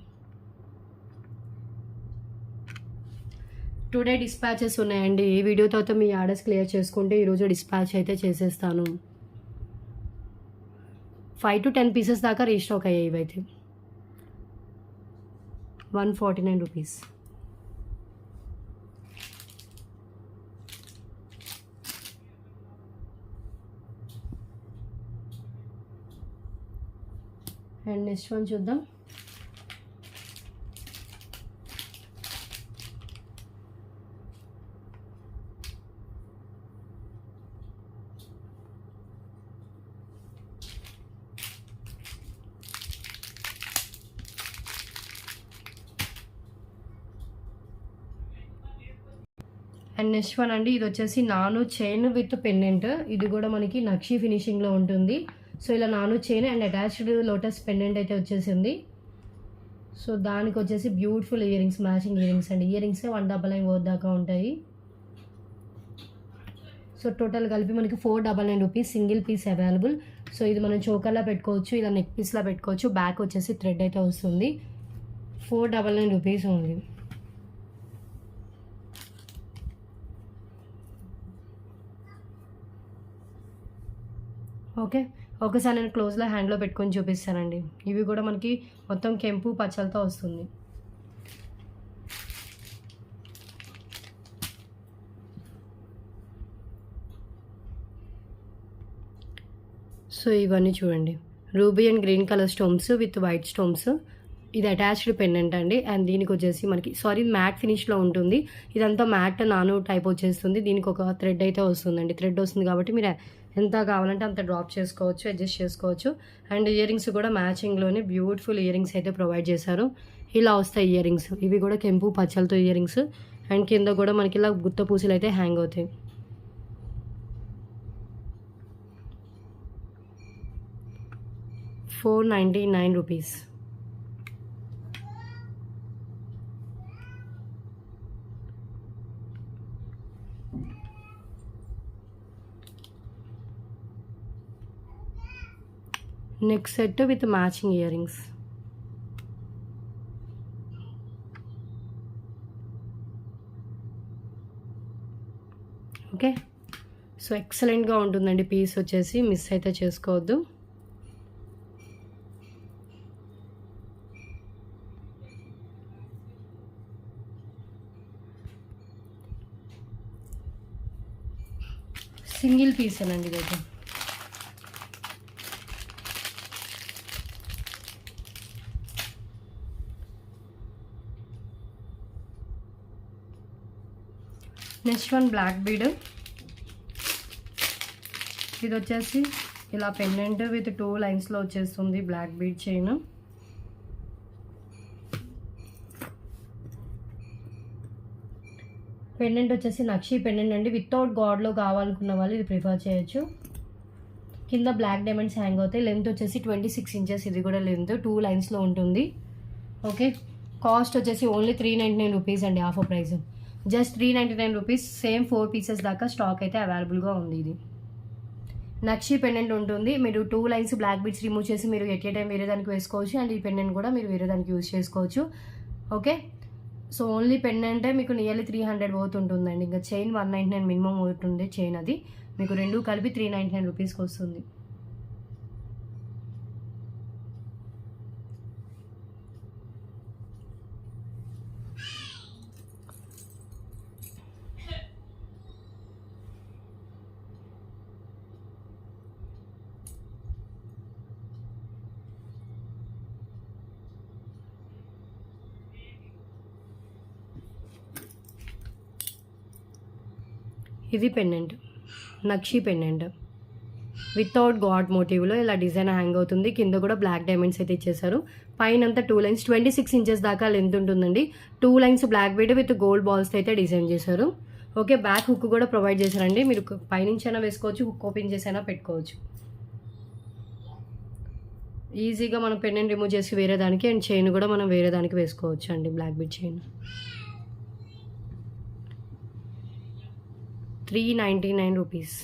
టుడే డిస్పాచెస్ ఉన్నాయండి. ఈ వీడియో తర్వాత మీ ఆర్డర్స్ క్లియర్ చేసుకుంటే ఈరోజు డిస్పాచ్ అయితే చేసేస్తాను. 5 to 10 పీసెస్ దాకా రీస్టాక్ అయ్యాయి ఇవైతే. 149 రూపీస్. అండ్ నెక్స్ట్ వన్ చూద్దాం. అండ్ నెక్స్ట్ వన్ అండి, ఇది వచ్చేసి నాను చైన్ విత్ పెండెంట్. ఇది కూడా మనకి నక్షి ఫినిషింగ్లో ఉంటుంది. సో ఇలా నాను chain and attached lotus pendant అయితే వచ్చేసింది. సో దానికి వచ్చేసి beautiful earrings, matching earrings అండి. ఇయర్ రింగ్స్ 199 దాకా ఉంటాయి. సో టోటల్ కలిపి మనకి 499 rupees, single piece available. So ఇది మనం చోకర్లా పెట్టుకోవచ్చు, ఇలా నెక్ పీస్లా పెట్టుకోవచ్చు. బ్యాక్ వచ్చేసి థ్రెడ్ అయితే వస్తుంది. 499 రూపీస్ ఓన్లీ. ఓకే. ఒకసారి నేను క్లోజ్లో హ్యాండ్లో పెట్టుకొని చూపిస్తానండి. ఇవి కూడా మనకి మొత్తం కెంపు పచ్చలతో వస్తుంది. సో ఇవన్నీ చూడండి, ruby and green colour stones with white stones. ఇది అటాచ్డ్ పెండెంట్ అండి. అండ్ దీనికి వచ్చేసి మనకి మ్యాట్ ఫినిష్లో ఉంటుంది. ఇదంతా మ్యాట్ నాను టైప్ వచ్చేస్తుంది. దీనికి ఒక థ్రెడ్ అయితే వస్తుందండి. థ్రెడ్ వస్తుంది కాబట్టి మీరు ఎంత కావాలంటే అంత డ్రాప్ చేసుకోవచ్చు, అడ్జస్ట్ చేసుకోవచ్చు. అండ్ ఇయర్ రింగ్స్ కూడా మ్యాచింగ్లోనే బ్యూటిఫుల్ ఇయర్ రింగ్స్ అయితే ప్రొవైడ్ చేశారు. ఇలా వస్తాయి ఇయర్ రింగ్స్. ఇవి కూడా కెంపు పచ్చలతో ఇయర్ రింగ్స్. అండ్ కింద కూడా మనకి ఇలా గుత్త పూసలు అయితే హ్యాంగ్ అవుతాయి. ₹499. Neck set with matching ear rings. Okay. So ఎక్సలెంట్గా ఉంటుందండి పీస్ వచ్చేసి, మిస్ అయితే చేసుకోవద్దు. సింగిల్ పీసేనండి ఇది. Next one black bead. ఇది వచ్చేసి ఇలా పెండెంట్ విత్ 2 లైన్స్లో వచ్చేస్తుంది బ్లాక్ బీడ్ చైన్. పెండెంట్ వచ్చేసి నక్షి పెండెంట్ అండి. వితౌట్ గాడ్లో కావాలనుకున్న వాళ్ళు ఇది ప్రిఫర్ చేయొచ్చు. కింద బ్లాక్ డైమండ్స్ హ్యాంగ్ అవుతాయి. లెంత్ వచ్చేసి 26 ఇంచెస్, ఇది కూడా లెంత్ 2 లైన్స్లో ఉంటుంది. ఓకే, కాస్ట్ వచ్చేసి ఓన్లీ 399 రూపీస్ అండి. Offer price just 399 rupees. Same 4 pieces దాకా స్టాక్ అయితే అవైలబుల్గా ఉంది. ఇది నక్షి పెండెంట్ ఉంటుంది. మీరు 2 లైన్స్ బ్లాక్ బీడ్స్ రిమూవ్ చేసి మీరు ఎట్ ఏ టైం వేరే దానికి వేసుకోవచ్చు. అండ్ ఈ పెండెంట్ కూడా మీరు వేరే దానికి యూజ్ చేసుకోవచ్చు. ఓకే, సో ఓన్లీ పెండెంటే మీకు నియర్లీ 300 పోతుంటుందండి. ఇంకా చైన్ 199 మినిమం అవుతుంది చైన్. అది మీకు రెండు కలిపి 399 రూపీస్కి వస్తుంది. ఇది పెండెంట్, నక్షి పెండెంట్ వితౌట్ గాడ్ మోటివ్లో ఇలా డిజైన్ హ్యాంగ్ అవుతుంది. కింద కూడా బ్లాక్ డైమండ్స్ అయితే ఇచ్చేసారు. పైన అంతా 2 లైన్స్ 26 ఇంచెస్ దాకా లెంత్ ఉంటుందండి. 2 lines black bead with gold balls అయితే డిజైన్ చేశారు. ఓకే, బ్యాక్ హుక్ కూడా ప్రొవైడ్ చేశారండి. మీరు పైనుంచి అయినా వేసుకోవచ్చు, హుక్ ఓపెన్ చేసి అయినా పెట్టుకోవచ్చు. ఈజీగా మనం పెండెంట్ రిమూవ్ చేసి వేరే దానికి, అండ్ చైన్ కూడా మనం వేరే దానికి వేసుకోవచ్చు అండి. Black bead chain 399 rupees.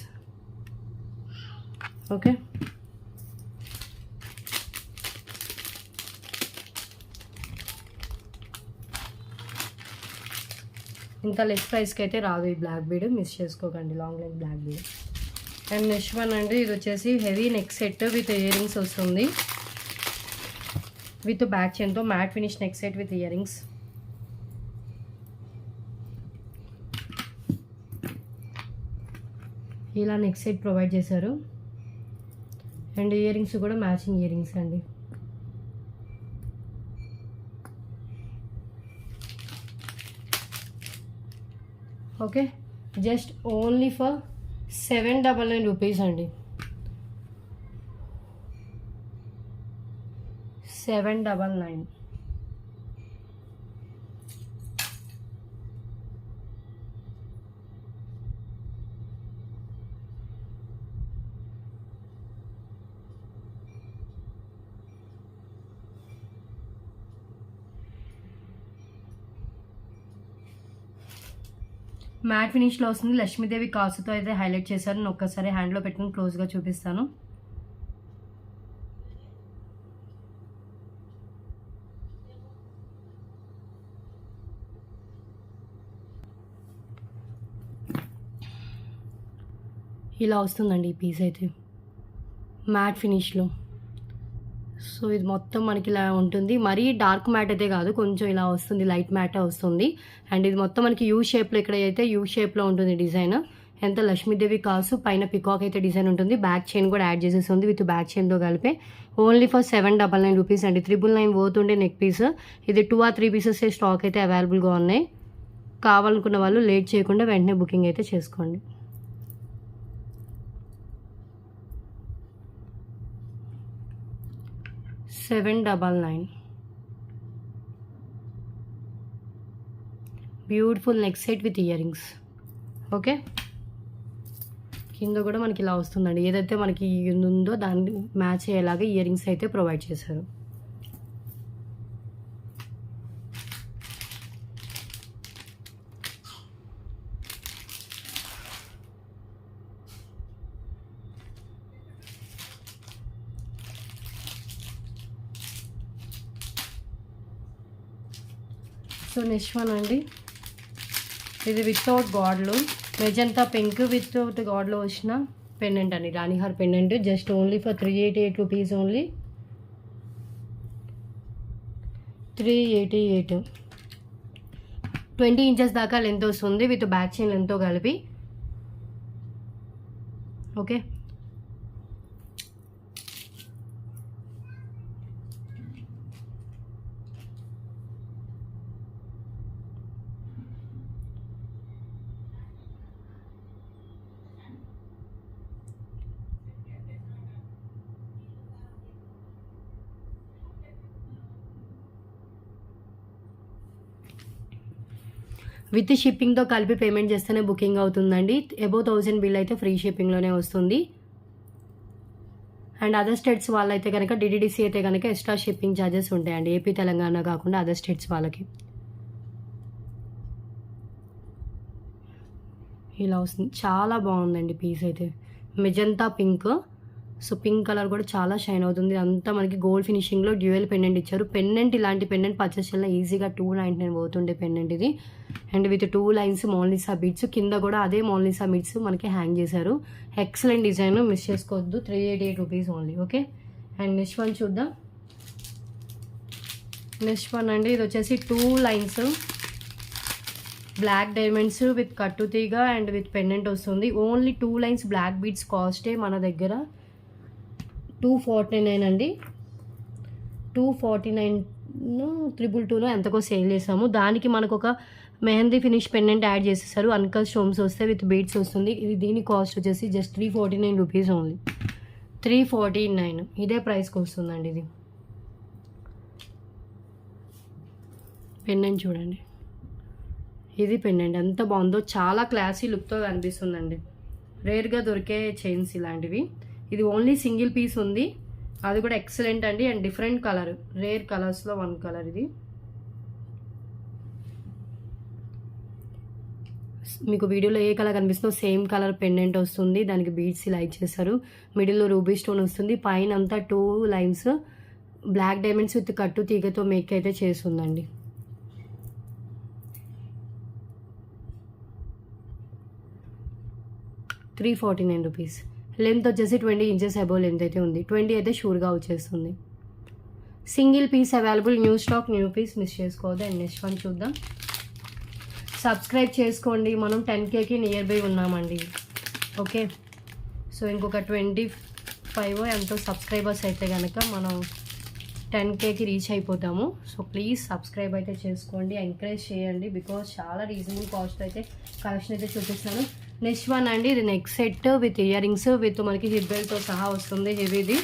Okay, ఇంత లెస్ ప్రైస్కి అయితే రాదు ఈ బ్లాక్ బీడ్, మిస్ చేసుకోకండి. Long length black bead. And next one అండి, ఇది వచ్చేసి heavy neck set with earrings వస్తుంది. విత్ బ్యాక్ చైన్తో matte finish neck set with earrings. ఇలా నెక్ సెట్ ప్రొవైడ్ చేశారు. అండ్ ఇయర్ రింగ్స్ కూడా మ్యాచింగ్ ఇయర్ రింగ్స్ అండి. Okay, just only for 799 rupees అండి. 799. మ్యాట్ ఫినిష్లో వస్తుంది. లక్ష్మీదేవి కాసుతో అయితే హైలైట్ చేశారు. నేను ఒక్కసారి హ్యాండ్లో పెట్టుకుని క్లోజ్గా చూపిస్తాను. ఇలా వస్తుందండి ఈ పీస్ అయితే మ్యాట్ ఫినిష్లో. సో ఇది మొత్తం మనకి ఇలా ఉంటుంది. మరీ డార్క్ మ్యాట్ అయితే కాదు, కొంచెం ఇలా వస్తుంది, లైట్ మ్యాటే వస్తుంది. అండ్ ఇది మొత్తం మనకి యూ షేప్లో, ఇక్కడ అయితే యూ షేప్లో ఉంటుంది డిజైన్. ఎంత లక్ష్మీదేవి కాసు, పైన పికాక్ అయితే డిజైన్ ఉంటుంది. బ్యాక్ చైన్ కూడా యాడ్ చేసేస్తుంది విత్ బ్యాక్ చైన్తో కలిపి. ఓన్లీ ఫర్ 799 రూపీస్ అండి. 999 పోతుండే నెక్ పీస్. ఇది 2 or 3 పీసెస్ స్టాక్ అయితే అవైలబుల్గా ఉన్నాయి. కావాలనుకున్న వాళ్ళు లేట్ చేయకుండా వెంటనే బుకింగ్ అయితే చేసుకోండి. $799. Beautiful neck set with ear rings. Okay, కింద కూడా మనకి ఇలా వస్తుందండి. ఏదైతే మనకి ఉందో దాన్ని మ్యాచ్ అయ్యేలాగా ఇయర్ రింగ్స్ అయితే ప్రొవైడ్ చేశారు. సో నెక్స్ట్ వన్ అండి, ఇది వితౌట్ గాడ్లో మెజంతా పింక్ విత్ గాడ్లో వచ్చిన పెండెంట్ అండి, రాణిహార్ pendant. Just only for 388 rupees only. 388. 20 inches దాకా లెంత్ వస్తుంది విత్ బ్యాక్ చైన్ లెంత్తో కలిపి. ఓకే, విత్ షిప్పింగ్తో కలిపి పేమెంట్ చేస్తేనే బుకింగ్ అవుతుందండి. అబౌవ్ 1000 బిల్ అయితే ఫ్రీ షిప్పింగ్లోనే వస్తుంది. అండ్ అదర్ స్టేట్స్ వాళ్ళైతే కనుక డిడిడిసి అయితే కనుక ఎక్స్ట్రా షిప్పింగ్ ఛార్జెస్ ఉంటాయండి, ఏపీ తెలంగాణ కాకుండా అదర్ స్టేట్స్ వాళ్ళకి. ఇలా వస్తుంది, చాలా బాగుందండి పీస్ అయితే. Magenta pink, so pink colour కూడా చాలా షైన్ అవుతుంది. అంతా మనకి గోల్డ్ ఫినిషింగ్లో డ్యూయల్ పెండెంట్ ఇచ్చారు. పెండెంట్ ఇలాంటి పెండెంట్ పర్చేస్ చేయాలి ఈజీగా 299 పోతుండే పెండెంట్ ఇది. And with 2 lines Monalisa beads, కింద కూడా అదే మోనాలిసా బీడ్స్ మనకి హ్యాంగ్ చేశారు. ఎక్సలెంట్ డిజైన్, మిస్ చేసుకోవద్దు. 388 rupees only. Okay, and next one చూద్దాం. నెక్స్ట్ వన్ అండి, ఇది వచ్చేసి 2 లైన్స్ బ్లాక్ డైమండ్స్ విత్ కట్టు తీగ అండ్ విత్ పెండెంట్ వస్తుంది. ఓన్లీ 2 లైన్స్ బ్లాక్ బీడ్స్ కాస్టే మన దగ్గర 249 అండి. 249 222 ఎంతకో సేల్ చేసాము. దానికి మనకు ఒక మెహందీ ఫినిష్ పెండెంట్ యాడ్ చేసేసారు. అన్కల్ స్టోన్స్ వస్తే విత్ బీడ్స్ వస్తుంది. ఇది దీని కాస్ట్ వచ్చేసి జస్ట్ 349 రూపీస్ ఓన్లీ. 349 ఇదే ప్రైస్కి వస్తుందండి. ఇది పెండెంట్ చూడండి, ఇది పెండెంట్ ఎంత బాగుందో, చాలా క్లాసీ లుక్తో కనిపిస్తుందండి. రేర్గా దొరికే చైన్స్ ఇలాంటివి. ఇది ఓన్లీ సింగిల్ పీస్ ఉంది, అది కూడా ఎక్సలెంట్ అండి. అండ్ డిఫరెంట్ కలర్, రేర్ కలర్స్లో 1 కలర్. ఇది మీకు వీడియోలో ఏ కలర్ కనిపిస్తుందో సేమ్ కలర్ పెండెంట్ వస్తుంది. దానికి బీడ్స్ ఇలా ఇచ్చేస్తారు. మిడిల్లో రూబీ స్టోన్ వస్తుంది. పైన అంతా 2 లైన్స్ బ్లాక్ డైమండ్స్ విత్ కట్టు తీగతో మేక్ అయితే చేస్తుందండి. ₹349. లెంత్ వచ్చేసి 20 ఇంచెస్ అబోవ్ లెంత్ అయితే ఉంది. 20 అయితే షూర్గా వచ్చేస్తుంది. Single piece available, new stock, new piece, miss చేసుకోవద్దు. అండ్ నెక్స్ట్ వన్ చూద్దాం. సబ్స్క్రైబ్ చేసుకోండి, మనం 10Kకి నియర్ బై ఉన్నామండి. ఓకే, సో ఇంకొక 25 ఎంతో సబ్స్క్రైబర్స్ అయితే కనుక మనం 10Kకి రీచ్ అయిపోతాము. సో ప్లీజ్ సబ్స్క్రైబ్ అయితే చేసుకోండి, ఎంకరేజ్ చేయండి. బికాజ్ చాలా రీజనబుల్ కాస్ట్ అయితే కలెక్షన్ అయితే చూపిస్తున్నాను. నెక్స్ట్ వన్ అండి, ఇది neck set with earrings with మనకి హిప్ బెల్ట్తో సహా వస్తుంది. హెవీది.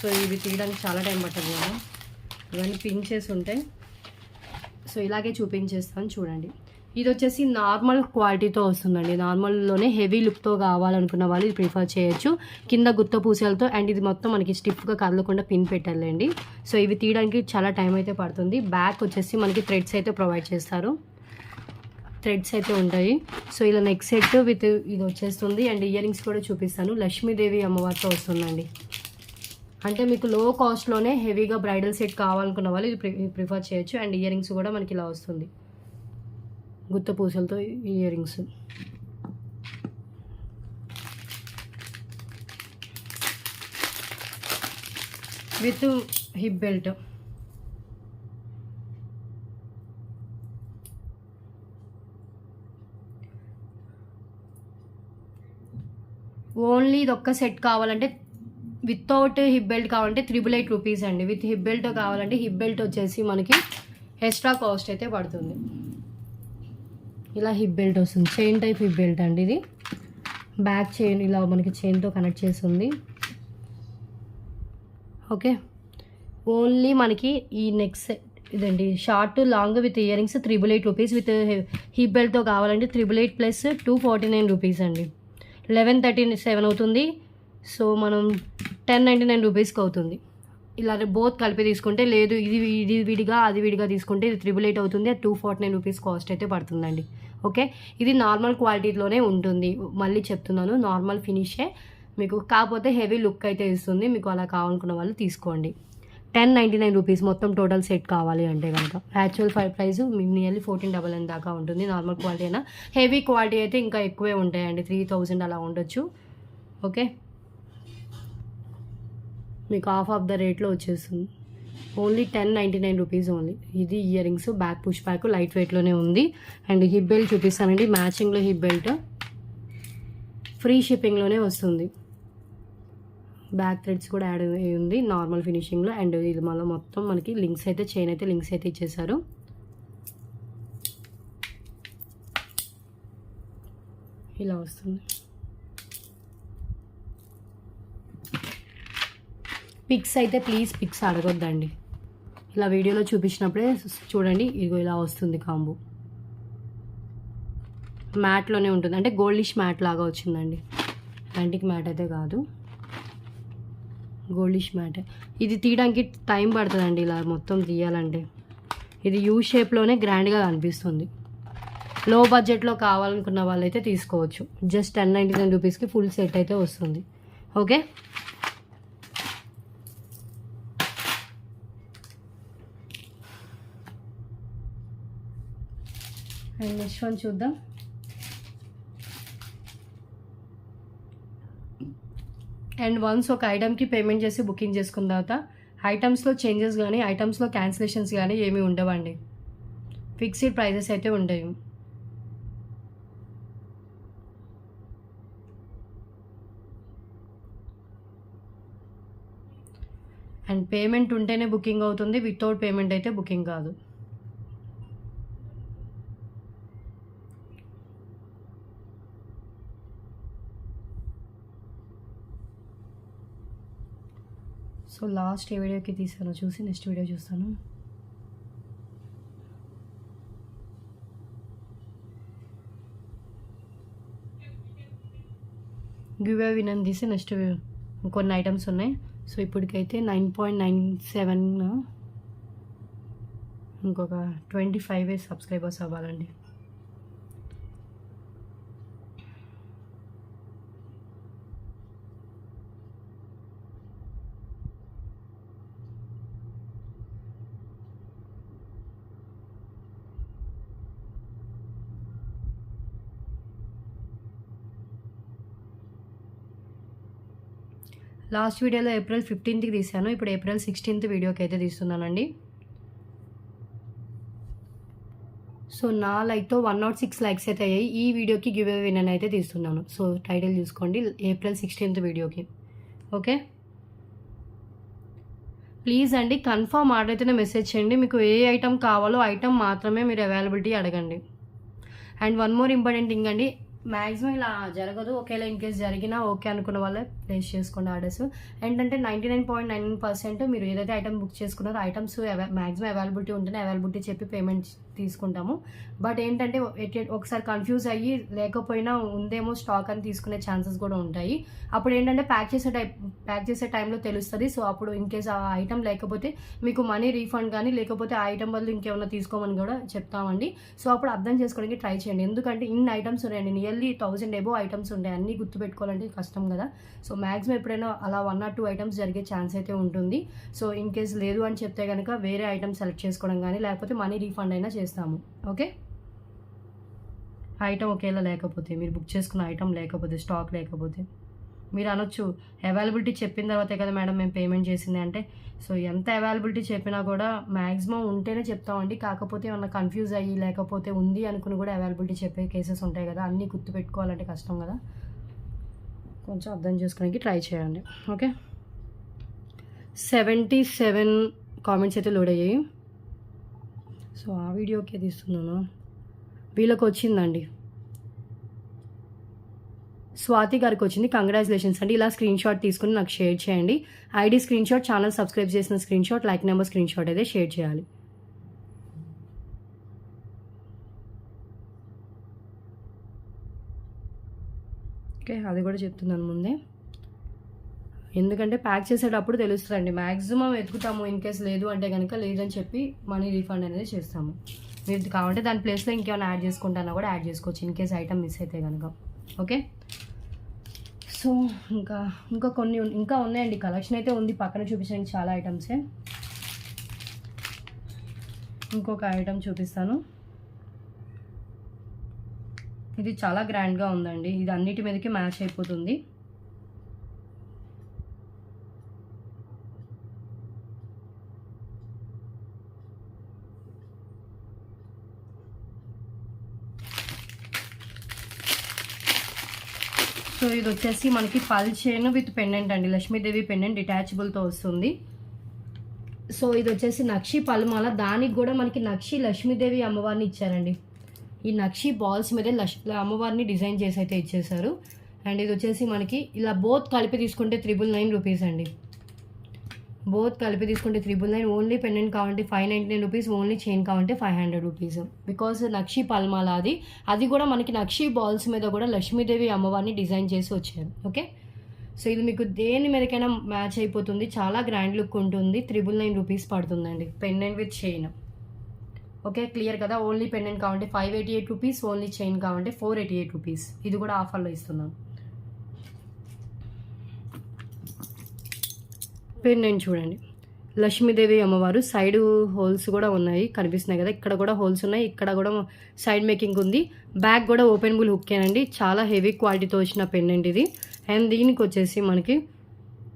సో ఇవి తీయడానికి చాలా టైం పట్టదు కదా, ఇవన్నీ పిన్ చేసి ఉంటాయి. సో ఇలాగే చూపించేస్తాను చూడండి. ఇది వచ్చేసి నార్మల్ క్వాలిటీతో వస్తుందండి. నార్మల్లోనే హెవీ లుక్తో కావాలనుకున్న వాళ్ళు ఇది ప్రిఫర్ చేయొచ్చు. కింద గుత్త పూసలతో, అండ్ ఇది మొత్తం మనకి స్టిఫ్గా కదలకుండా పిన్ పెట్టాలండి. సో ఇవి తీయడానికి చాలా టైం అయితే పడుతుంది. బ్యాక్ వచ్చేసి మనకి థ్రెడ్స్ అయితే ప్రొవైడ్ చేస్తారు, థ్రెడ్స్ అయితే ఉంటాయి. సో ఇలా నెక్ సెట్ విత్ ఇది వచ్చేస్తుంది. అండ్ ఇయర్ రింగ్స్ కూడా చూపిస్తాను. లక్ష్మీదేవి అమ్మవారితో వస్తుందండి. అంటే మీకు లో కాస్ట్లోనే హెవీగా బ్రైడల్ సెట్ కావాలనుకున్న వాళ్ళు ఇది ప్రిఫర్ చేయొచ్చు. అండ్ ఇయర్ రింగ్స్ కూడా మనకి ఇలా వస్తుంది, గుత్త పూసలతో earrings. With hip belt. Only ఇది ఒక్క సెట్ కావాలంటే, వితౌట్ హిప్ బెల్ట్ కావాలంటే 888 రూపీస్ అండి. విత్ హిప్ బెల్ట్ కావాలంటే హిప్ బెల్ట్ వచ్చేసి మనకి ఎక్స్ట్రా కాస్ట్ అయితే పడుతుంది. ఇలా హిప్ బెల్ట్ వస్తుంది, చైన్ టైప్ హిప్ బెల్ట్ అండి. ఇది బ్యాక్ చైన్ ఇలా మనకి చైన్తో కనెక్ట్ చేస్తుంది. ఓకే, ఓన్లీ మనకి ఈ నెక్ సెట్ ఇదండి, short long with earrings 888 rupees. With hip బెల్ట్తో కావాలంటే 888 ప్లస్ 249 రూపీస్ అండి. 1137 అవుతుంది. సో మనం 1099 రూపీస్కి అవుతుంది. ఇలా బోత్ కలిపి తీసుకుంటే, లేదు ఇది విడిగా అది విడిగా తీసుకుంటే ఇది 888 అవుతుంది. అది 249 రూపీస్ కాస్ట్ అయితే పడుతుందండి. ఓకే, ఇది నార్మల్ క్వాలిటీలోనే ఉంటుంది. మళ్ళీ చెప్తున్నాను, నార్మల్ ఫినిషే మీకు, కాకపోతే హెవీ లుక్ అయితే ఇస్తుంది. మీకు అలా కావాలనుకున్న వాళ్ళు తీసుకోండి. 1099 రూపీస్ మొత్తం టోటల్ సెట్ కావాలి అంటే కనుక. యాక్చువల్ ప్రైస్ నియర్లీ 1499 దాకా ఉంటుంది. నార్మల్ క్వాలిటీ అయినా, హెవీ క్వాలిటీ అయితే ఇంకా ఎక్కువే ఉంటాయండి, 3000 అలా ఉండొచ్చు. ఓకే, మీకు హాఫ్ ఆఫ్ ద రేట్లో వచ్చేస్తుంది. Only 1099 rupees only. ఇది earrings, back push back, light వెయిట్లోనే ఉంది. అండ్ హిప్ బెల్ట్ చూపిస్తానండి, మ్యాచింగ్లో హిప్ బెల్ట్, ఫ్రీ షిప్పింగ్లోనే వస్తుంది. బ్యాక్ థ్రెడ్స్ కూడా యాడ్ అయ్యి ఉంది నార్మల్ ఫినిషింగ్లో. అండ్ ఇది మళ్ళీ మొత్తం మనకి లింక్స్ అయితే, చైన్ అయితే లింక్స్ అయితే ఇచ్చేసారు. ఇలా వస్తుంది. పిక్స్ అయితే ప్లీజ్ పిక్స్ అడగొద్దండి, ఇలా వీడియోలో చూపించినప్పుడే చూడండి. ఇదిగో ఇలా వస్తుంది కాంబో, మ్యాట్లోనే ఉంటుంది, అంటే గోల్డిష్ మ్యాట్ లాగా వచ్చిందండి. యాంటిక్ మ్యాట్ అయితే కాదు, గోల్డిష్ మ్యాట్. ఇది తీయడానికి టైం పడుతుందండి, ఇలా మొత్తం తీయాలంటే. ఇది యూ షేప్లోనే గ్రాండ్గా కనిపిస్తుంది. లో బడ్జెట్లో కావాలనుకున్న వాళ్ళైతే తీసుకోవచ్చు. జస్ట్ 1099 రూపీస్కి ఫుల్ సెట్ అయితే వస్తుంది. ఓకే, అండ్ నెక్స్ట్ వన్ చూద్దాం. అండ్ వన్స్ ఒక ఐటమ్కి పేమెంట్ చేసి బుకింగ్ చేసుకున్న తర్వాత ఐటమ్స్లో చేంజెస్ కానీ, ఐటమ్స్లో క్యాన్సిలేషన్స్ కానీ ఏమీ ఉండవండి. ఫిక్స్డ్ ప్రైజెస్ అయితే ఉంటాయి. అండ్ పేమెంట్ ఉంటేనే బుకింగ్ అవుతుంది, వితౌట్ పేమెంట్ అయితే బుకింగ్ కాదు. సో లాస్ట్ ఏ వీడియోకి తీసానో చూసి నెక్స్ట్ వీడియో చూస్తాను. గివ్ అవే విన్ అని తీసి నెక్స్ట్ కొన్ని ఐటమ్స్ ఉన్నాయి. సో ఇప్పటికైతే 9.97, ఇంకొక 25 సబ్స్క్రైబర్స్ అవ్వాలండి. లాస్ట్ వీడియోలో ఏప్రిల్ 15కి తీసాను, ఇప్పుడు ఏప్రిల్ 16th వీడియోకి అయితే తీస్తున్నానండి. సో నా లైక్తో 106 లైక్స్ అయితే అయ్యాయి. ఈ వీడియోకి గివ్ అవే విన్ అయితే తీస్తున్నాను. సో టైటిల్ చూసుకోండి, ఏప్రిల్ 16th వీడియోకి. ఓకే, ప్లీజ్ అండి కన్ఫర్మ్ ఆర్డర్ అయితేనే మెసేజ్ చేయండి. మీకు ఏ ఐటమ్ కావాలో ఐటమ్ మాత్రమే మీరు అవైలబిలిటీ అడగండి. And one more important thing అండి, మ్యాక్సిమం ఇలా జరగదు. ఒకేలా ఇన్ కేస్ జరిగినా ఓకే అనుకున్న వాళ్ళే ప్లేస్ చేసుకోండి ఆర్డర్స్. ఏంటంటే 99.9% మీరు ఏదైతే ఐటమ్ బుక్ చేసుకున్నారో ఐటమ్స్ మ్యాక్సిమం అవైలబిలిటీ ఉంటేనే అవైలబిలిటీ చెప్పి పేమెంట్ తీసుకుంటాము. బట్ ఏంటంటే ఒకసారి కన్ఫ్యూజ్ అయ్యి లేకపోయినా ఉందేమో స్టాక్ అని తీసుకునే ఛాన్సెస్ కూడా ఉంటాయి. అప్పుడు ఏంటంటే ప్యాక్ చేసే టైంలో తెలుస్తుంది. సో అప్పుడు ఇన్ కేస్ ఆ ఐటమ్ లేకపోతే మీకు మనీ రీఫండ్ కానీ, లేకపోతే ఆ ఐటమ్ బదులు ఇంకేమైనా తీసుకోమని కూడా చెప్తామండి. సో అప్పుడు అర్థం చేసుకోవడానికి ట్రై చేయండి. ఎందుకంటే ఇన్ని ఐటమ్స్ ఉన్నాయండి, నియర్లీ 1000 ఎబో ఐటమ్స్ ఉంటాయి. అన్నీ గుర్తుపెట్టుకోవాలంటే కష్టం కదా. సో మ్యాక్సిమం ఎప్పుడైనా అలా 1 or 2 ఐటమ్స్ జరిగే ఛాన్స్ అయితే ఉంటుంది. సో ఇన్ కేస్ లేదు అని చెప్తే కనుక వేరే ఐటమ్ సెలెక్ట్ చేసుకోవడం కానీ, లేకపోతే మనీ రీఫండ్ అయినా చేస్తాము. ఓకే, ఐటమ్ ఒకేలా లేకపోతే, మీరు బుక్ చేసుకున్న ఐటమ్ లేకపోతే, స్టాక్ లేకపోతే మీరు అనొచ్చు అవైలబిలిటీ చెప్పిన తర్వాతే కదా మేడం మేము పేమెంట్ చేసింది అంటే. సో ఎంత అవైలబిలిటీ చెప్పినా కూడా మ్యాక్సిమం ఉంటేనే చెప్తామండి. కాకపోతే ఏమన్నా కన్ఫ్యూజ్ అయ్యి లేకపోతే ఉంది అనుకుని కూడా అవైలబిలిటీ చెప్పే కేసెస్ ఉంటాయి కదా. అన్నీ గుర్తుపెట్టుకోవాలంటే కష్టం కదా, కొంచెం అర్థం చేసుకోవడానికి ట్రై చేయండి. ఓకే, 77 కామెంట్స్ అయితే లోడ్ అయ్యాయి. సో ఆ వీడియోకే తీస్తున్నాను. వీళ్ళకి వచ్చిందండి, స్వాతి గారికి వచ్చింది. కంగ్రాచులేషన్స్ అండి. ఇలా స్క్రీన్ షాట్ తీసుకుని నాకు షేర్ చేయండి. ID screenshot, channel subscribe చేసిన screenshot, like number screenshot అయితే షేర్ చేయాలి. ఓకే, అది కూడా చెప్తున్నాను ముందే, ఎందుకంటే ప్యాక్ చేసేటప్పుడు తెలుస్తుందండి. మ్యాక్సిమం వెతుకుతాము, ఇన్ కేస్ లేదు అంటే కనుక లేదని చెప్పి మనీ రీఫండ్ అనేది చేస్తాము. మీరు కావాలంటే దాని ప్లేస్లో ఇంకేమైనా యాడ్ చేసుకుంటానా కూడా యాడ్ చేసుకోవచ్చు, ఇన్ కేస్ ఐటమ్ మిస్ అయితే కనుక. ఓకే, సో ఇంకా ఉన్నాయండి, కలెక్షన్ అయితే ఉంది, పక్కన చూపించడానికి చాలా ఐటమ్సే. ఇంకొక ఐటమ్ చూపిస్తాను. ఇది చాలా గ్రాండ్గా ఉందండి. ఇది అన్నిటి మీదకి మ్యాచ్ అయిపోతుంది. సో ఇది వచ్చేసి మనకి పల్ చైన్ విత్ పెండెంట్ అండి. లక్ష్మీదేవి పెండెంట్ డిటాచబుల్తో వస్తుంది. సో ఇది వచ్చేసి నక్షి పల్మాల. దానికి కూడా మనకి నక్షి లక్ష్మీదేవి అమ్మవారిని ఇచ్చారండి. ఈ నక్షి బాల్స్ మీద అమ్మవారిని డిజైన్ చేసి అయితే ఇచ్చేసారు. అండ్ ఇది వచ్చేసి మనకి ఇలా బోత్ కలిపి తీసుకుంటే 999 రూపీస్ అండి. బోత్ కలిపి తీసుకుంటే 999. ఓన్లీ పెండెంట్ కావాలంటే 599 రూపీస్. ఓన్లీ చైన్ కావాలంటే 500 రూపీస్. బికాస్ నక్షి పల్మాల అది కూడా మనకి నక్షి బాల్స్ మీద కూడా లక్ష్మీదేవి అమ్మవారిని డిజైన్ చేసి వచ్చారు. ఓకే, సో ఇది మీకు దేని మీదకైనా మ్యాచ్ అయిపోతుంది. చాలా గ్రాండ్ లుక్ ఉంటుంది. 999 రూపీస్ పడుతుందండి pendant with chain. Okay, clear కదా. ఓన్లీ పెండెంట్ కావాలంటే 588 రూపీస్. ఓన్లీ చైన్ కావాలంటే 488 రూపీస్. ఇది కూడా ఆఫర్లో ఇస్తున్నాం. పెండెంట్ చూడండి, లక్ష్మీదేవి అమ్మవారు సైడ్ హోల్స్ కూడా ఉన్నాయి, కనిపిస్తున్నాయి కదా. ఇక్కడ కూడా హోల్స్ ఉన్నాయి, ఇక్కడ కూడా సైడ్ మేకింగ్ ఉంది. బ్యాక్ కూడా ఓపెనబుల్ హుక్కేనండి. చాలా హెవీ క్వాలిటీతో వచ్చిన పెండెంట్ ఇది. అండ్ దీనికి వచ్చేసి మనకి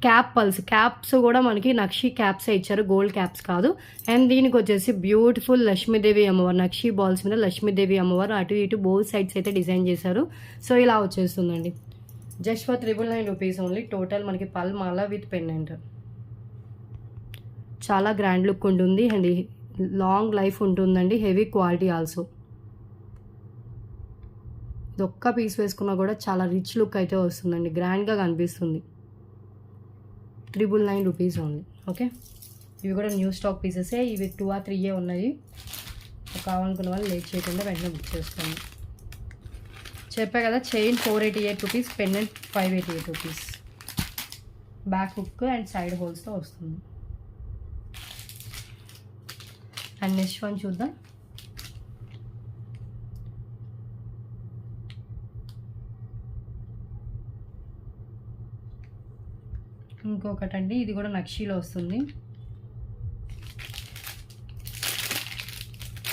క్యాప్స్ కూడా మనకి నక్షి క్యాప్సే ఇచ్చారు, గోల్డ్ క్యాప్స్ కాదు. అండ్ దీనికి వచ్చేసి బ్యూటిఫుల్ లక్ష్మీదేవి అమ్మవారు నక్షి బాల్స్ మీద లక్ష్మీదేవి అమ్మవారు అటు ఇటు బోత్ సైడ్స్ అయితే డిజైన్ చేశారు. సో ఇలా వచ్చేస్తుందండి. Just for 999 rupees only. Total మనకి పల్ మాల విత్ పెండెంట్. చాలా గ్రాండ్ లుక్ ఉంటుంది అండ్ లాంగ్ లైఫ్ ఉంటుందండి. Heavy quality also. ఇది ఒక్క పీస్ వేసుకున్నా కూడా చాలా రిచ్ లుక్ అయితే వస్తుందండి, గ్రాండ్గా కనిపిస్తుంది. 999 రూపీస్ ఓన్లీ. ఓకే, ఇవి కూడా న్యూ స్టాక్ పీసెసే. ఇవి 2 or 3 ఉన్నాయి. కావాలనుకున్న వాళ్ళు లేట్ చేయకుండా వెంటనే బుక్ చేసుకోండి. చెప్పా కదా, chain 488 rupees, pendant 588 rupees. Back hook and side హోల్స్తో వస్తుంది. అండ్ నెక్స్ట్ వన్ చూద్దాం. ఇంకొకటండి, ఇది కూడా నక్షీలో వస్తుంది.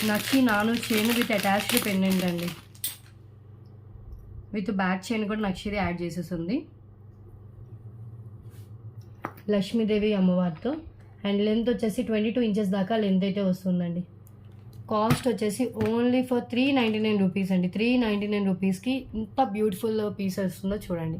నక్షి నాను చైన్ విత్ అటాచ్డ్ పెండెంట్ అండి. విత్ బ్యాక్ చైన్ కూడా నక్షిది యాడ్ చేసేస్తుంది లక్ష్మీదేవి అమ్మవారితో. అండ్ లెంత్ వచ్చేసి 22 ఇంచెస్ దాకా లెంత్ అయితే వస్తుందండి. కాస్ట్ వచ్చేసి ఓన్లీ ఫర్ 399 రూపీస్ అండి. 399 రూపీస్కి ఇంత బ్యూటిఫుల్ పీస్ వస్తుందో చూడండి.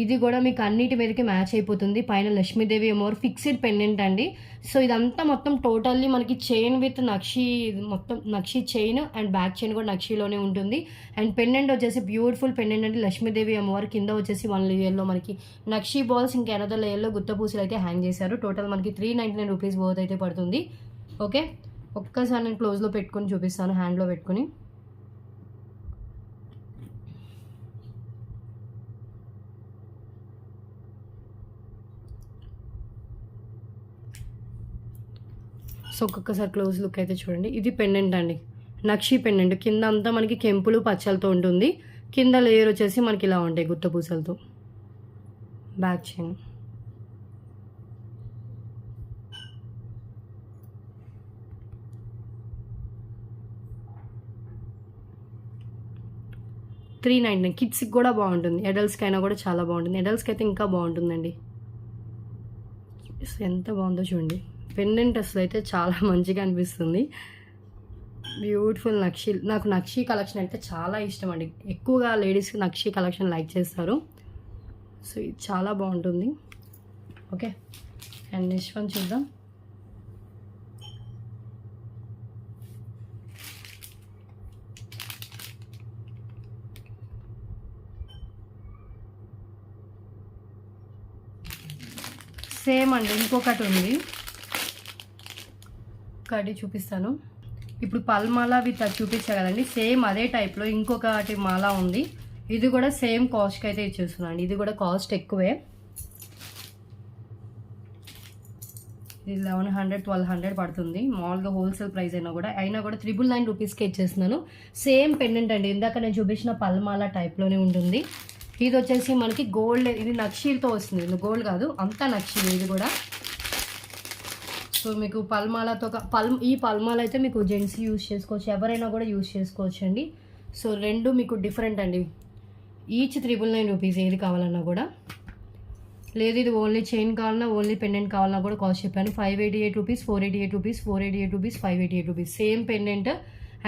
ఇది కూడా మీకు అన్నిటి మీదకి మ్యాచ్ అయిపోతుంది. పైన లక్ష్మీదేవి అమ్మవారు ఫిక్స్డ్ పెండెంట్ అండి. సో ఇదంతా మొత్తం టోటల్లీ మనకి చైన్ విత్ నక్షి, మొత్తం నక్షి చైన్ అండ్ బ్యాక్ చైన్ కూడా నక్షిలోనే ఉంటుంది. అండ్ పెండెంట్ వచ్చేసి బ్యూటిఫుల్ పెండెంట్ అండి. లక్ష్మీదేవి అమ్మవారు కింద వచ్చేసి 1 లేయర్లో మనకి నక్షి బాల్స్, ఇంకా అనదర్ లేయర్లో గుత్తపూసలు అయితే హ్యాంగ్ చేశారు. టోటల్ మనకి 399 రూపీస్ బోత్ అయితే పడుతుంది. ఓకే, ఒక్కసారి నేను క్లోజ్లో పెట్టుకొని చూపిస్తాను, హ్యాండ్లో పెట్టుకుని. సో ఒక్కొక్కసారి క్లోజ్ లుక్ అయితే చూడండి. ఇది పెండెంట్ అండి, నక్షి పెండెంట్. కింద అంతా మనకి కెంపులు పచ్చలతో ఉంటుంది. కింద లేయర్ వచ్చేసి మనకి ఇలా ఉంటాయి గుత్తపూసలతో. Back chain. $399. కిడ్స్కి కూడా బాగుంటుంది, అడల్ట్స్కి అయినా కూడా చాలా బాగుంటుంది. అడల్ట్స్కి అయితే ఇంకా బాగుంటుందండి. ఎంత బాగుందో చూడండి. పెండెంట్ అసలు అయితే చాలా మంచిగా అనిపిస్తుంది. బ్యూటిఫుల్ నక్షి. నాకు నక్షి కలెక్షన్ అయితే చాలా ఇష్టం అండి. ఎక్కువగా లేడీస్ నక్షి కలెక్షన్ లైక్ చేస్తారు. సో ఇది చాలా బాగుంటుంది. ఓకే, అండ్ నెక్స్ట్ వన్ చూద్దాం. సేమ్ అండి, ఇంకొకటి ఉంది, ఒకటి చూపిస్తాను. ఇప్పుడు పల్మాల విత్ అది చూపించా కదండి, సేమ్ అదే టైప్లో ఇంకొకటి మాల ఉంది. ఇది కూడా సేమ్ కాస్ట్కి అయితే ఇచ్చేస్తున్నాను. ఇది కూడా కాస్ట్ ఎక్కువే. ఇది 1100-1200 పడుతుంది. మామూలుగా హోల్సేల్ ప్రైస్ అయినా కూడా 999 రూపీస్కి ఇచ్చేస్తున్నాను. సేమ్ పెండెంట్ అండి, ఇందాక నేను చూపించిన పల్మాల టైప్లోనే ఉంటుంది. ఇది వచ్చేసి మనకి గోల్డ్, ఇది నక్షీలతో వస్తుంది. ఇది గోల్డ్ కాదు, అంతా నక్షి ఇది కూడా. సో సో మీకు పల్మాలతో ఈ పల్మాల అయితే మీకు జెంట్స్ యూజ్ చేసుకోవచ్చు, ఎవరైనా కూడా యూజ్ చేసుకోవచ్చు అండి. సో రెండు మీకు డిఫరెంట్ అండి, ఈచ్ 999 రూపీస్ ఏది కావాలన్నా కూడా. లేదు ఇది ఓన్లీ చైన్ కావాలన్నా ఓన్లీ పెండెంట్ కావాలన్నా కూడా కాస్ట్ చెప్పాను. 588 rupees, 488 rupees, 488 rupees, 588 rupees. Same pendant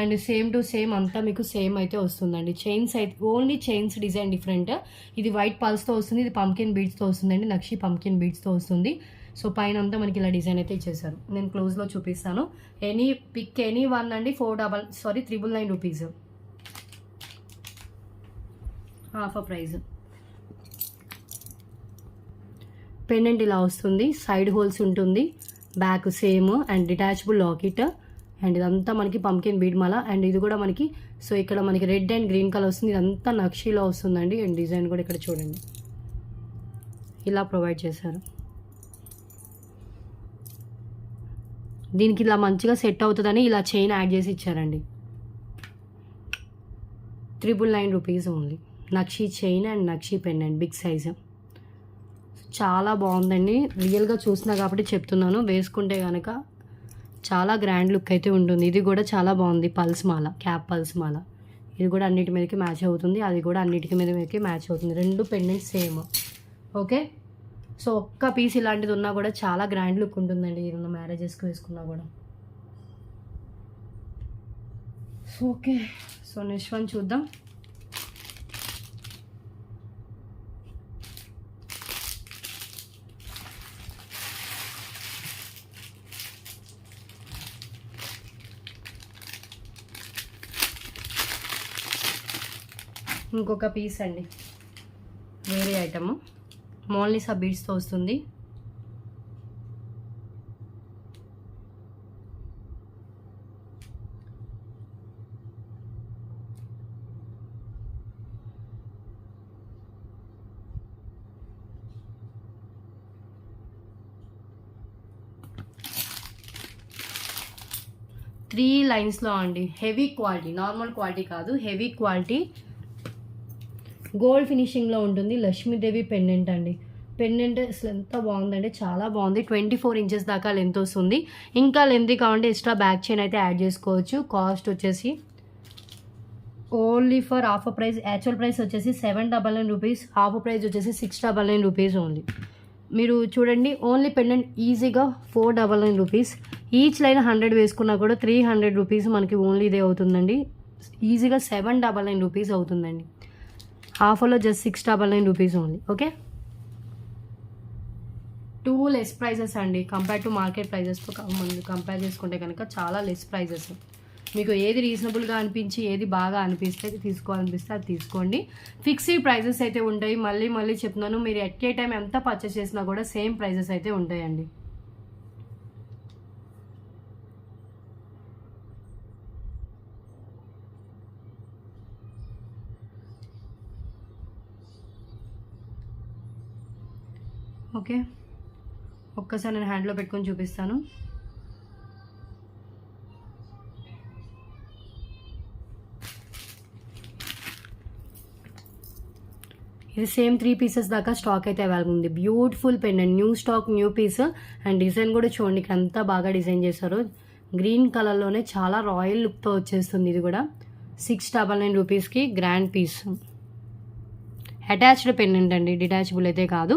and same to same అంతా మీకు సేమ్ అయితే వస్తుందండి. చైన్స్ అయితే ఓన్లీ చైన్స్ డిజైన్ డిఫరెంట్. ఇది వైట్ పల్స్తో వస్తుంది, ఇది పంకిన్ బీడ్స్తో వస్తుందండి, నక్షి పంకిన్ బీడ్స్తో వస్తుంది. సో పైన అంతా మనకి ఇలా డిజైన్ అయితే ఇచ్చేసారు. నేను క్లోజ్లో చూపిస్తాను. ఎనీ వన్ అండి 399 రూపీస్, హాఫ్ ప్రైజ్. పెండెంట్ ఇలా వస్తుంది, సైడ్ హోల్స్ ఉంటుంది, back same and detachable locket. And ఇదంతా మనకి పంకిన్ బీడ్ మాల. అండ్ ఇది కూడా మనకి సో ఇక్కడ మనకి రెడ్ అండ్ గ్రీన్ కలర్ వస్తుంది, ఇదంతా నక్షీలో వస్తుందండి. అండ్ డిజైన్ కూడా ఇక్కడ చూడండి ఇలా ప్రొవైడ్ చేశారు. దీనికి ఇలా మంచిగా సెట్ అవుతుందని ఇలా చైన్ యాడ్ చేసి ఇచ్చారండి. 999 రూపీస్ ఓన్లీ. నక్షి చైన్ అండ్ నక్షి పెండెంట్ బిగ్ సైజు, చాలా బాగుందండి. రియల్గా చూసినా కాబట్టి చెప్తున్నాను, వేసుకుంటే కనుక చాలా గ్రాండ్ లుక్ అయితే ఉంటుంది. ఇది కూడా చాలా బాగుంది, పల్స్ మాల, క్యాప్ పల్స్ మాల. ఇది కూడా అన్నిటి మీదకి మ్యాచ్ అవుతుంది, అది కూడా అన్నిటికి మీదకి మ్యాచ్ అవుతుంది. రెండు పెండెంట్ సేమ్. ఓకే, సో ఒక్క పీస్ ఇలాంటిది ఉన్నా కూడా చాలా గ్రాండ్ లుక్ ఉంటుందండి, ఏదైనా మ్యారేజెస్కి వేసుకున్నా కూడా. ఓకే, సో నెక్స్ట్ వన్ చూద్దాం. ఇంకొక పీస్ అండి, వేరే ఐటమ్, మోల్నిసా బీడ్స్తో వస్తుంది. త్రీ లైన్స్లో అండి, హెవీ క్వాలిటీ, నార్మల్ క్వాలిటీ కాదు, హెవీ క్వాలిటీ, గోల్డ్ ఫినిషింగ్లో ఉంటుంది. లక్ష్మీదేవి పెండెంట్ అండి. పెండెంట్ అసలు ఎంత బాగుందంటే చాలా బాగుంది. 24 ఇంచెస్ దాకా లెంత్ వస్తుంది. ఇంకా లెంత్ కావాలంటే ఎక్స్ట్రా బ్యాక్ చైన్ అయితే యాడ్ చేసుకోవచ్చు. కాస్ట్ వచ్చేసి only for half price. Actual price వచ్చేసి 799 రూపీస్, హాఫ్ ప్రైస్ వచ్చేసి 699 రూపీస్ ఓన్లీ. మీరు చూడండి, ఓన్లీ పెండెంట్ ఈజీగా 499 రూపీస్. ఈచ్ లైన్ 100 వేసుకున్నా కూడా 300 రూపీస్ మనకి ఓన్లీ ఇదే అవుతుందండి. ఈజీగా 799 రూపీస్ అవుతుందండి. ఆఫర్లో just 699 rupees only. Okay, 2 less prices అండి కంపేర్ టు మార్కెట్ ప్రైజెస్తో మనం కంపేర్ చేసుకుంటే కనుక చాలా లెస్ ప్రైజెస్. మీకు ఏది రీజనబుల్గా అనిపించి ఏది బాగా అనిపిస్తే తీసుకోవాలనిపిస్తే అది తీసుకోండి. ఫిక్స్డ్ ప్రైజెస్ అయితే ఉంటాయి. మళ్ళీ చెప్తున్నాను, మీరు ఎట్ ఏ టైం ఎంత పర్చేస్ చేసినా కూడా సేమ్ ప్రైజెస్ అయితే ఉంటాయండి. ఓకే, ఒక్కసారి నేను హ్యాండ్లో పెట్టుకొని చూపిస్తాను. ఇది సేమ్ 3 పీసెస్ దాకా స్టాక్ అయితే అవైలబుల్ ఉంది. Beautiful pendant, new stock, new piece. And design కూడా చూడండి, ఇక్కడ అంతా బాగా డిజైన్ చేశారు. గ్రీన్ కలర్లోనే చాలా రాయల్ లుక్తో వచ్చేస్తుంది. ఇది కూడా 699 రూపీస్కి గ్రాండ్ పీస్. అటాచ్డ్ పెండెంట్ అండి, డిటాచబుల్ అయితే కాదు.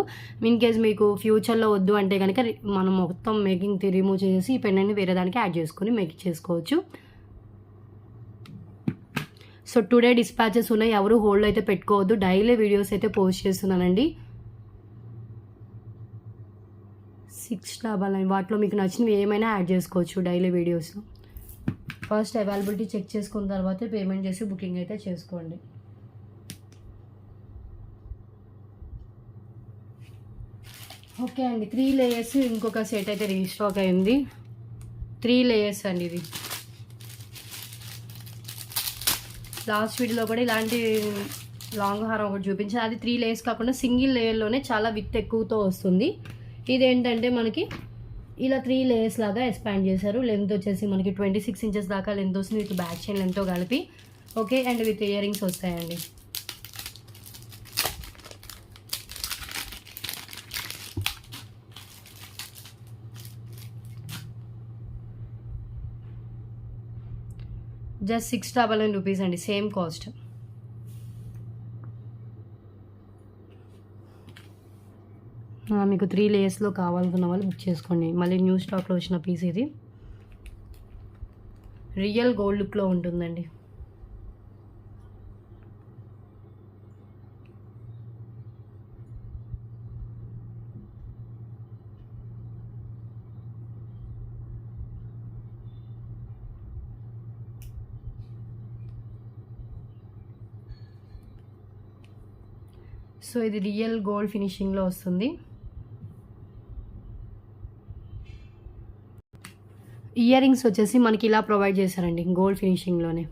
ఇన్ కేస్ మీకు ఫ్యూచర్లో వద్దు అంటే కనుక మనం మొత్తం మేకింగ్ రిమూవ్ చేసి ఈ పెండెంట్ని వేరే దానికి యాడ్ చేసుకొని మేక్ చేసుకోవచ్చు. సో టుడే డిస్పాచెస్ ఉన్నాయి, ఎవరు హోల్డ్ అయితే పెట్టుకోవద్దు. డైలీ వీడియోస్ అయితే పోస్ట్ చేస్తున్నానండి. 699 వాటిలో మీకు నచ్చినవి ఏమైనా యాడ్ చేసుకోవచ్చు డైలీ వీడియోస్లో. ఫస్ట్ అవైలబిలిటీ చెక్ చేసుకున్న తర్వాతే పేమెంట్ చేసి బుకింగ్ అయితే చేసుకోండి. ఓకే అండి, 3 లేయర్స్ ఇంకొక సెట్ అయితే రీస్టాక్ అయింది. 3 లేయర్స్ అండి. ఇది లాస్ట్ వీడియోలో కూడా ఇలాంటి లాంగ్ హారం ఒకటి చూపించాను. అది 3 లేయర్స్ కాకుండా సింగిల్ లేయర్లోనే చాలా విత్ ఎక్కువతో వస్తుంది. ఇదేంటంటే మనకి ఇలా 3 లేయర్స్ లాగా ఎక్స్పాండ్ చేశారు. లెంత్ వచ్చేసి మనకి 26 ఇంచెస్ దాకా లెంత్ వస్తుంది విత్ బ్యాక్ చైన్ లెంత్తో కలిపి. Okay, and with ear rings వస్తాయండి. జస్ట్ 699 రూపీస్ అండి, సేమ్ కాస్ట్. మీకు 3 లేయర్స్లో కావాలనుకున్న వాళ్ళు బుక్ చేసుకోండి. మళ్ళీ న్యూ స్టాక్లో వచ్చిన పీస్ ఇది. రియల్ గోల్డ్ లుక్లో ఉంటుందండి. సో ఇది రియల్ గోల్డ్ ఫినిషింగ్లో వస్తుంది. ఇయర్ రింగ్స్ వచ్చేసి మనకి ఇలా ప్రొవైడ్ చేశారండి, గోల్డ్ ఫినిషింగ్లోనే.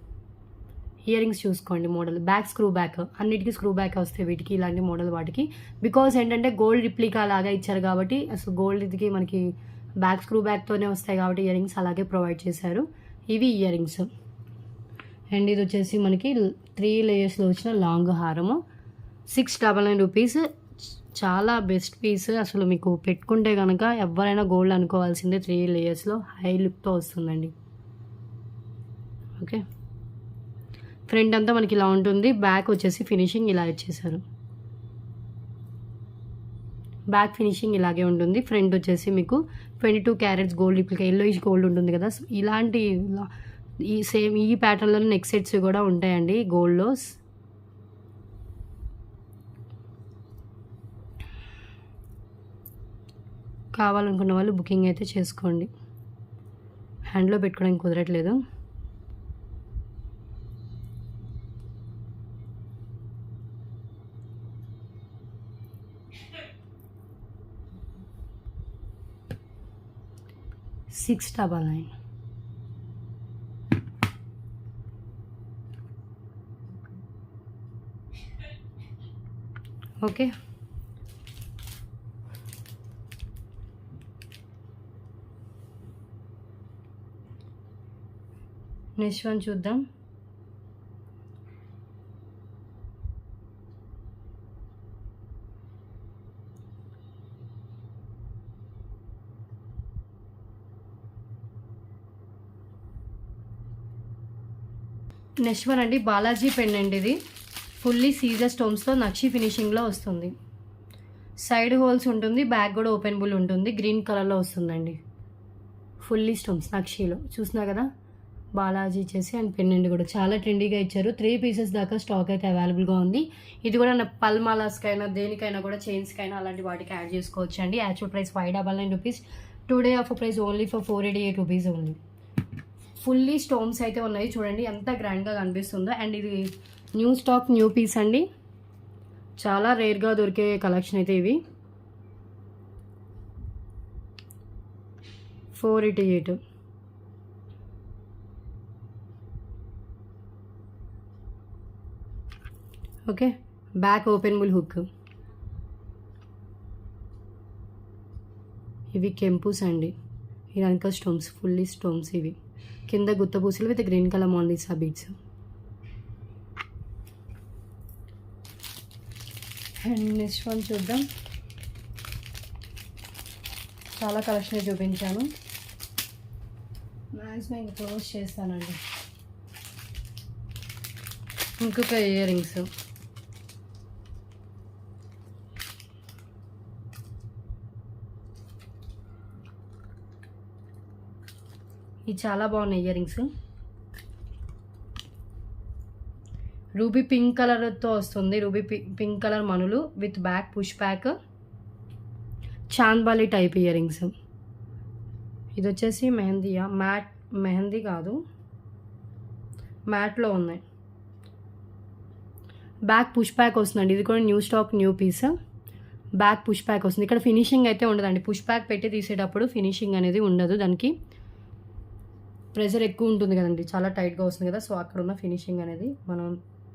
ఇయర్ రింగ్స్ చూసుకోండి, మోడల్ బ్యాక్ స్క్రూ బ్యాక్, అన్నిటికీ స్క్రూ బ్యాక్ వస్తాయి వీటికి, ఇలాంటి మోడల్ వాటికి. బికాజ్ ఏంటంటే గోల్డ్ రిప్లికా లాగా ఇచ్చారు కాబట్టి, అసలు గోల్డ్ ఇదికి మనకి బ్యాక్ స్క్రూ బ్యాక్తోనే వస్తాయి కాబట్టి ఇయర్ రింగ్స్ అలాగే ప్రొవైడ్ చేశారు. ఇవి ఇయర్ రింగ్స్. అండ్ ఇది వచ్చేసి మనకి 3 లేయర్స్లో వచ్చిన లాంగ్ హారము, 699 రూపీస్. చాలా బెస్ట్ పీస్. అసలు మీకు పెట్టుకుంటే కనుక ఎవరైనా గోల్డ్ అనుకోవాల్సిందే. 3 లేయర్స్లో హై లుక్తో వస్తుందండి. ఓకే, ఫ్రంట్ అంతా మనకి ఇలా ఉంటుంది. బ్యాక్ వచ్చేసి ఫినిషింగ్ ఇలా ఇచ్చేసారు. బ్యాక్ ఫినిషింగ్ ఇలాగే ఉంటుంది. ఫ్రంట్ వచ్చేసి మీకు 22 carats gold replica, yellowish gold ఉంటుంది కదా, ఇలాంటి ఈ సేమ్ ఈ ప్యాటర్న్లో నెక్ సెట్స్ కూడా ఉంటాయండి గోల్డ్లో. కావాలనుకున్న వాళ్ళు బుకింగ్ అయితే చేసుకోండి. హ్యాండ్లో పెట్టుకోవడానికి కుదరట్లేదు. $699. ఓకే, నెక్స్ట్ వన్ చూద్దాం. నెక్స్ట్ వన్ అండి, బాలాజీ పెండెంట్. ఇది ఫుల్లీ సీజర్ స్టోన్స్తో నక్షి ఫినిషింగ్లో వస్తుంది. సైడ్ హోల్స్ ఉంటుంది, బ్యాక్ కూడా ఓపెనబుల్ ఉంటుంది. గ్రీన్ కలర్లో వస్తుందండి. ఫుల్లీ స్టోన్స్ నక్షిలో చూసినా కదా, బాలాజీ ఇచ్చేసి అండ్ పెండెంట్ కూడా చాలా ట్రెండీగా ఇచ్చారు. 3 పీసెస్ దాకా స్టాక్ అయితే అవైలబుల్గా ఉంది. ఇది కూడా పల్మాలాస్కైనా దేనికైనా కూడా చైన్స్కైనా అలాంటి వాటికి యాడ్ చేసుకోవచ్చు అండి. Actual price 599 rupees. Today offer price only for 488 rupees only. Fully stones అయితే ఉన్నాయి చూడండి, ఎంత గ్రాండ్గా కనిపిస్తుందో. అండ్ ఇది న్యూ స్టాక్, న్యూ పీస్ అండి. చాలా రేర్గా దొరికే కలెక్షన్ అయితే ఇవి. 488. Okay, back openable hook. ఇవి కెంపుస్ అండి. ఇదంతా స్టోన్స్, ఫుల్లీ స్టోన్స్. ఇవి కింద గుత్తపూసలు with green colour Mona Lisa beads. And next one చూద్దాం. చాలా కలెక్షన్ చూపించాను, మ్యాక్సిమం ఇంకా క్లోజ్ చేస్తానండి. ఇంకొక ఇయర్ రింగ్స్. ఇవి చాలా బాగున్నాయి ఇయర్ రింగ్స్. రూబీ పింక్ కలర్తో వస్తుంది. రూబీ పింక్ కలర్ మనులు with back push back, chandbali type earrings. ఇది వచ్చేసి మెహందీయా, మ్యాట్ మెహందీ కాదు, మ్యాట్లో ఉన్నాయి. బ్యాక్ పుష్ బ్యాక్ వస్తుందండి. ఇది కూడా new stock, new piece. Back push back వస్తుంది. ఇక్కడ ఫినిషింగ్ అయితే ఉండదండి. పుష్ బ్యాక్ పెట్టి తీసేటప్పుడు ఫినిషింగ్ అనేది ఉండదు. దానికి ప్రెషర్ ఎక్కువ ఉంటుంది కదండి, చాలా టైట్గా వస్తుంది కదా. సో అక్కడ ఉన్న ఫినిషింగ్ అనేది మనం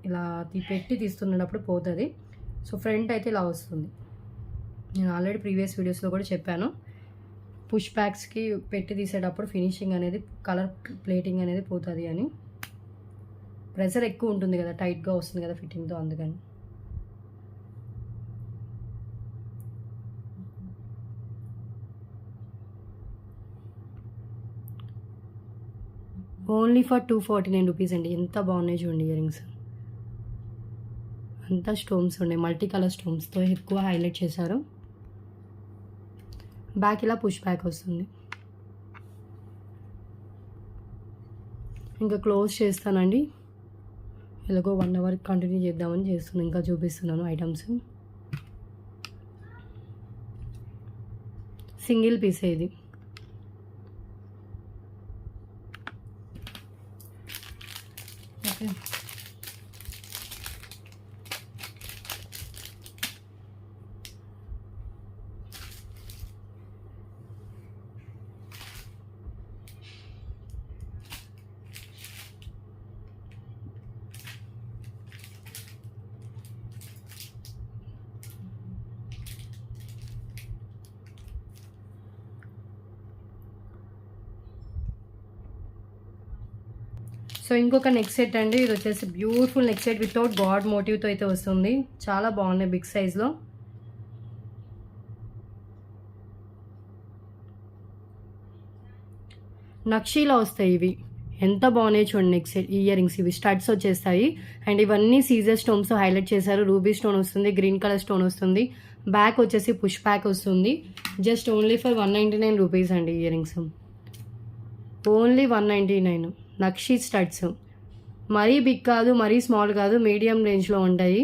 ఇలా పెట్టి తీస్తున్నప్పుడు పోతుంది. సో ఫ్రంట్ అయితే ఇలా వస్తుంది. నేను ఆల్రెడీ ప్రీవియస్ వీడియోస్లో కూడా చెప్పాను, పుష్ బ్యాక్స్కి పెట్టి తీసేటప్పుడు ఫినిషింగ్ అనేది, కలర్ ప్లేటింగ్ అనేది పోతుంది అని. ప్రెషర్ ఎక్కువ ఉంటుంది కదా, టైట్గా వస్తుంది కదా ఫిట్టింగ్తో, అందుకని. ఓన్లీ ఫర్ 249 రూపీస్ అండి. ఎంత బాగున్నాయి చూడండి ఇయర్ రింగ్స్. అంతా స్టోన్స్ ఉన్నాయి, మల్టీ కలర్ స్టోన్స్తో ఎక్కువ హైలైట్ చేశారు. బ్యాక్ ఇలా పుష్ బ్యాక్ వస్తుంది. ఇంకా క్లోజ్ చేస్తానండి. ఎలాగో 1 అవర్ కంటిన్యూ చేద్దామని చేస్తున్నాను. ఇంకా చూపిస్తున్నాను ఐటమ్స్. సింగిల్ పీసే ఇది. ఓకే, సో ఇంకొక నెక్ సెట్ అండి. ఇది వచ్చేసి beautiful neck set without god మోటివ్తో అయితే వస్తుంది. చాలా బాగున్నాయి బిగ్ సైజ్లో. నక్షీలో వస్తాయి ఇవి. ఎంత బాగున్నాయి చూడండి నెక్ సెట్. ఇయర్ రింగ్స్ ఇవి స్టడ్స్ వచ్చేస్తాయి. అండ్ ఇవన్నీ సీజర్ స్టోన్స్ హైలైట్ చేశారు. రూబీ స్టోన్ వస్తుంది, గ్రీన్ కలర్ స్టోన్ వస్తుంది. బ్యాక్ వచ్చేసి పుష్ బ్యాక్ వస్తుంది. జస్ట్ ఓన్లీ ఫర్ 199 రూపీస్ అండి ear rings. Only 199. Nakshi studs. మరీ బిగ్ కాదు, మరీ స్మాల్ కాదు, మీడియం రేంజ్లో ఉంటాయి.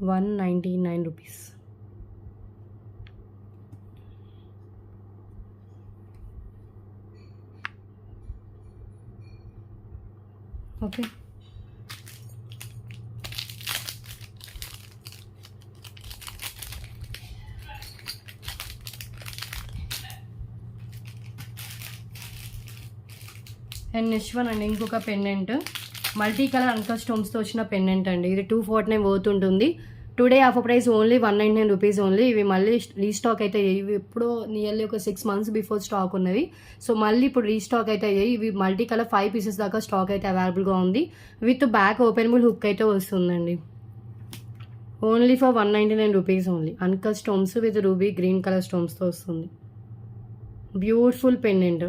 ₹199. ఓకే, అండ్ నెక్స్ట్ వన్ అండి ఇంకొక పెండెంట్. మల్టీ కలర్ అంకల్ స్టోన్స్తో వచ్చిన పెండెంట్ అండి. ఇది 249 పోతుంటుంది. Today offer price only 199 rupees only. ఇవి మళ్ళీ రీస్టాక్ అయితే అయ్యాయి. ఇవి ఎప్పుడో నియర్లీ ఒక 6 months బిఫోర్ స్టాక్ ఉన్నవి. సో మళ్ళీ ఇప్పుడు రీస్టాక్ అయితే అయ్యాయి. ఇవి మల్టీ కలర్ 5 pieces దాకా స్టాక్ అయితే అవైలబుల్గా ఉంది. విత్ బ్యాక్ ఓపెనబుల్ హుక్ అయితే వస్తుందండి. Only for 199 rupees only. అంకల్ stones with ruby green colour స్టోన్స్తో వస్తుంది. Beautiful pendant.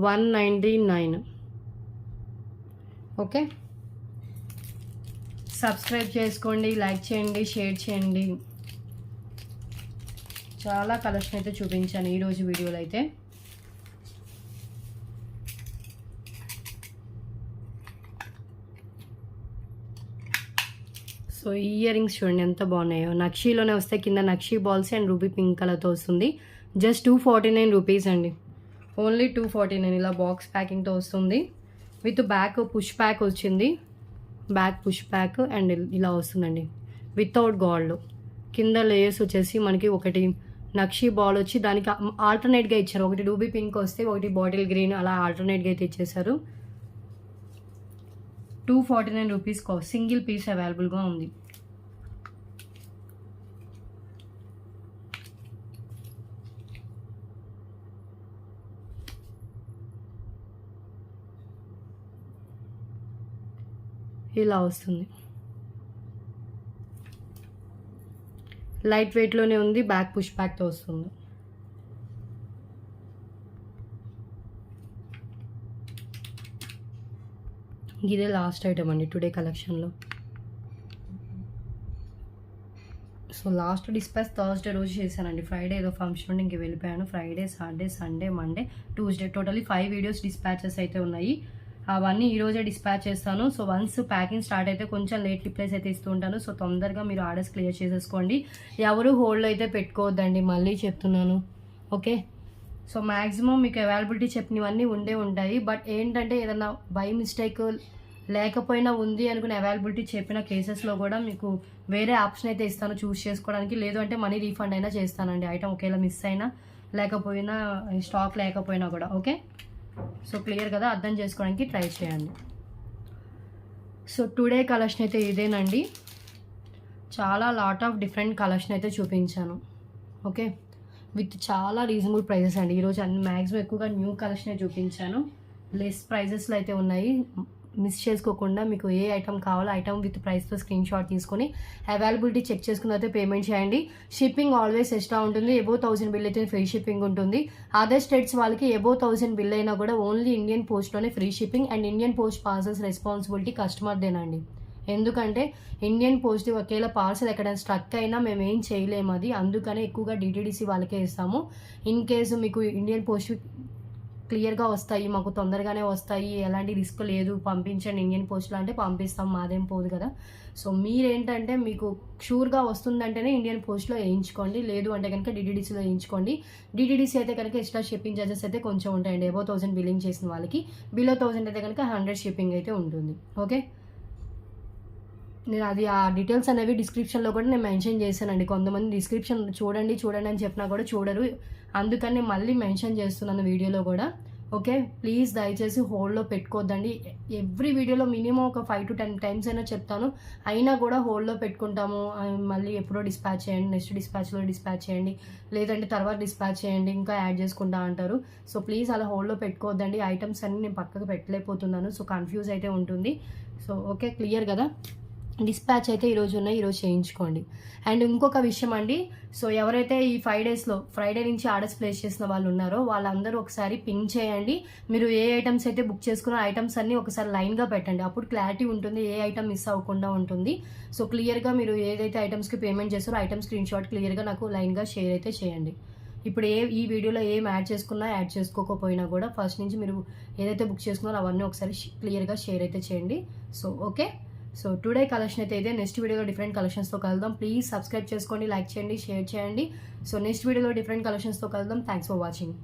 199. ఓకే, సబ్స్క్రైబ్ చేసుకోండి, లైక్ చేయండి, షేర్ చేయండి. చాలా కలెక్షన్ అయితే చూపించాను ఈరోజు వీడియోలో అయితే. సో ఈ ఇయర్ రింగ్స్ చూడండి ఎంత బాగున్నాయో. నక్షీలోనే వస్తాయి. కింద nakshi balls and ruby pink కలర్తో వస్తుంది. జస్ట్ 249 రూపీస్ అండి. ఓన్లీ 249. ఇలా బాక్స్ ప్యాకింగ్తో వస్తుంది. విత్ బ్యాక్ పుష్ బ్యాక్ వచ్చింది. బ్యాక్ పుష్ బ్యాక్ అండ్ ఇలా వస్తుందండి వితౌట్ గోల్డ్. కింద లేయర్స్ వచ్చేసి మనకి ఒకటి నక్షీ బాల్ వచ్చి దానికి ఆల్టర్నేట్గా ఇచ్చారు. ఒకటి రూబీ పింక్ వస్తే ఒకటి బాటిల్ గ్రీన్, అలా ఆల్టర్నేట్గా అయితే ఇచ్చేసారు. 249 రూపీస్ సింగిల్ పీస్ అవైలబుల్గా ఉంది. ఇలా వస్తుంది. లైట్ వెయిట్లోనే ఉంది. బ్యాక్ పుష్ బ్యాక్తో వస్తుంది. ఇదే లాస్ట్ ఐటమ్ అండి టుడే కలెక్షన్లో. సో లాస్ట్ డిస్పాచ్ థర్స్డే రోజు చేశానండి. ఫ్రైడే ఏదో ఫంక్షన్ ఉండి ఇంక వెళ్ళిపోయాను. Friday, Saturday, Sunday, Monday, Tuesday totally 5 videos dispatches అయితే ఉన్నాయి. అవన్నీ ఈరోజే డిస్పాచ్ చేస్తాను. సో వన్స్ ప్యాకింగ్ స్టార్ట్ అయితే కొంచెం లేట్ రిప్లైస్ అయితే ఇస్తూ ఉంటాను. సో తొందరగా మీరు ఆర్డర్స్ క్లియర్ చేసేసుకోండి. ఎవరు హోల్డ్లో అయితే పెట్టుకోవద్దండి, మళ్ళీ చెప్తున్నాను. ఓకే, సో మ్యాక్సిమం మీకు అవైలబిలిటీ చెప్పినవన్నీ ఉండే ఉంటాయి. బట్ ఏంటంటే ఏదన్నా బై మిస్టేక్ లేకపోయినా ఉంది అనుకుని అవైలబిలిటీ చెప్పిన కేసెస్లో కూడా మీకు వేరే ఆప్షన్ అయితే ఇస్తాను చూస్ చేసుకోవడానికి. లేదు అంటే మనీ రీఫండ్ అయినా చేస్తానండి. ఐటమ్ ఒకవేళ మిస్ అయినా లేకపోయినా స్టాక్ లేకపోయినా కూడా. ఓకే, సో క్లియర్ కదా, అర్థం చేసుకోవడానికి ట్రై చేయండి. సో టుడే కలెక్షన్ అయితే ఇదేనండి. చాలా లాట్ ఆఫ్ డిఫరెంట్ కలెక్షన్ అయితే చూపించాను. ఓకే, విత్ చాలా రీజనబుల్ ప్రైజెస్ అండి. ఈరోజు అన్ని మ్యాక్సిమం ఎక్కువగా న్యూ కలెక్షనే చూపించాను. లెస్ ప్రైజెస్లో అయితే ఉన్నాయి. మిస్ చేసుకోకుండా మీకు ఏ ఐటమ్ కావాలో ఐటమ్ విత్ ప్రైస్తో స్క్రీన్ షాట్ తీసుకొని అవైలబిలిటీ చెక్ చేసుకున్న తర్వాత పేమెంట్ చేయండి. షిప్పింగ్ ఆల్వేస్ ఎక్స్ట్రా ఉంటుంది. అబోవ్ 1000 బిల్ అయితే ఫ్రీ షిప్పింగ్ ఉంటుంది. అదర్ స్టేట్స్ వాళ్ళకి అబోవ్ 1000 బిల్ అయినా కూడా ఓన్లీ ఇండియన్ పోస్ట్లోనే free shipping and Indian post parcels responsibility కస్టమర్దేనండి. ఎందుకంటే ఇండియన్ పోస్ట్ ఒకేలా పార్సల్ ఎక్కడైనా స్ట్రక్ అయినా మేము ఏం చేయలేము, అది అందుకనే ఎక్కువగా డిటిడిసి వాళ్ళకే ఇస్తాము. ఇన్ కేసు మీకు ఇండియన్ పోస్ట్ క్లియర్గా వస్తాయి, మాకు తొందరగానే వస్తాయి, ఎలాంటి రిస్క్ లేదు, పంపించండి ఇండియన్ పోస్ట్లో అంటే పంపిస్తాం, మాదేం పోదు కదా. సో మీరేంటంటే మీకు షూర్గా వస్తుందంటేనే ఇండియన్ పోస్ట్లో వేయించుకోండి, లేదు అంటే కనుక డిటిడిసిలో వేయించుకోండి. డిటిడిసి అయితే కనుక ఎక్స్ట్రా షిప్పింగ్ చార్జెస్ అయితే కొంచెం ఉంటాయండి. అబోవ్ 1000 బిల్లింగ్ చేసిన వాళ్ళకి, బిలో 1000 అయితే కనుక 100 షిప్పింగ్ అయితే ఉంటుంది. ఓకే, నేను అది ఆ డీటెయిల్స్ అనేవి డిస్క్రిప్షన్లో కూడా నేను మెన్షన్ చేశానండి. కొంతమంది డిస్క్రిప్షన్ చూడండి అని చెప్పినా కూడా చూడరు, అందుకని నేను మళ్ళీ మెన్షన్ చేస్తున్నాను వీడియోలో కూడా. ఓకే, ప్లీజ్ దయచేసి హోల్డ్లో పెట్టుకోవద్దండి. ఎవ్రీ వీడియోలో మినిమం ఒక 5 to 10 టైమ్స్ అయినా చెప్తాను, అయినా కూడా హోల్డ్లో పెట్టుకుంటాము. మళ్ళీ ఎప్పుడో డిస్పాచ్ చేయండి, నెక్స్ట్ డిస్పాచ్లో డిస్పాచ్ చేయండి, లేదంటే తర్వాత డిస్పాచ్ చేయండి, ఇంకా యాడ్ చేసుకుంటా అంటారు. సో ప్లీజ్ అలా హోల్డ్లో పెట్టుకోవద్దండి. ఐటమ్స్ అన్ని నేను పక్కకు పెట్టలేకపోతున్నాను, సో కన్ఫ్యూజ్ అయితే ఉంటుంది. సో ఓకే, క్లియర్ కదా. డిస్పాచ్ అయితే ఈరోజు చేయించుకోండి. అండ్ ఇంకొక విషయం అండి, సో ఎవరైతే ఈ 5 డేస్లో ఫ్రైడే నుంచి ఆర్డర్స్ ప్లేస్ చేసిన వాళ్ళు ఉన్నారో వాళ్ళందరూ ఒకసారి పింక్ చేయండి. మీరు ఏ ఐటమ్స్ అయితే బుక్ చేసుకున్న ఐటమ్స్ అన్నీ ఒకసారి లైన్గా పెట్టండి, అప్పుడు క్లారిటీ ఉంటుంది, ఏ ఐటమ్ మిస్ అవ్వకుండా ఉంటుంది. సో క్లియర్గా మీరు ఏదైతే ఐటమ్స్కి పేమెంట్ చేస్తారో ఐటమ్ స్క్రీన్ షాట్ క్లియర్గా నాకు లైన్గా షేర్ అయితే చేయండి. ఇప్పుడు ఈ వీడియోలో ఏం యాడ్ చేసుకున్నా యాడ్ చేసుకోకపోయినా కూడా ఫస్ట్ నుంచి మీరు ఏదైతే బుక్ చేసుకున్నారో అవన్నీ ఒకసారి క్లియర్గా షేర్ అయితే చేయండి. So okay, so today collection అయితే ఇదే. నెక్స్ట్ వీడియోలో డిఫరెంట్ కలెక్షన్స్తో కలుద్దాం. ప్లీజ్ సబ్స్క్రైబ్ చేసుకోండి, లైక్ చేయండి, షేర్ చేయండి. సో నెక్స్ట్ వీడియోలో డిఫరెంట్ కలెక్షన్స్తో కలుద్దాం. Thanks for watching.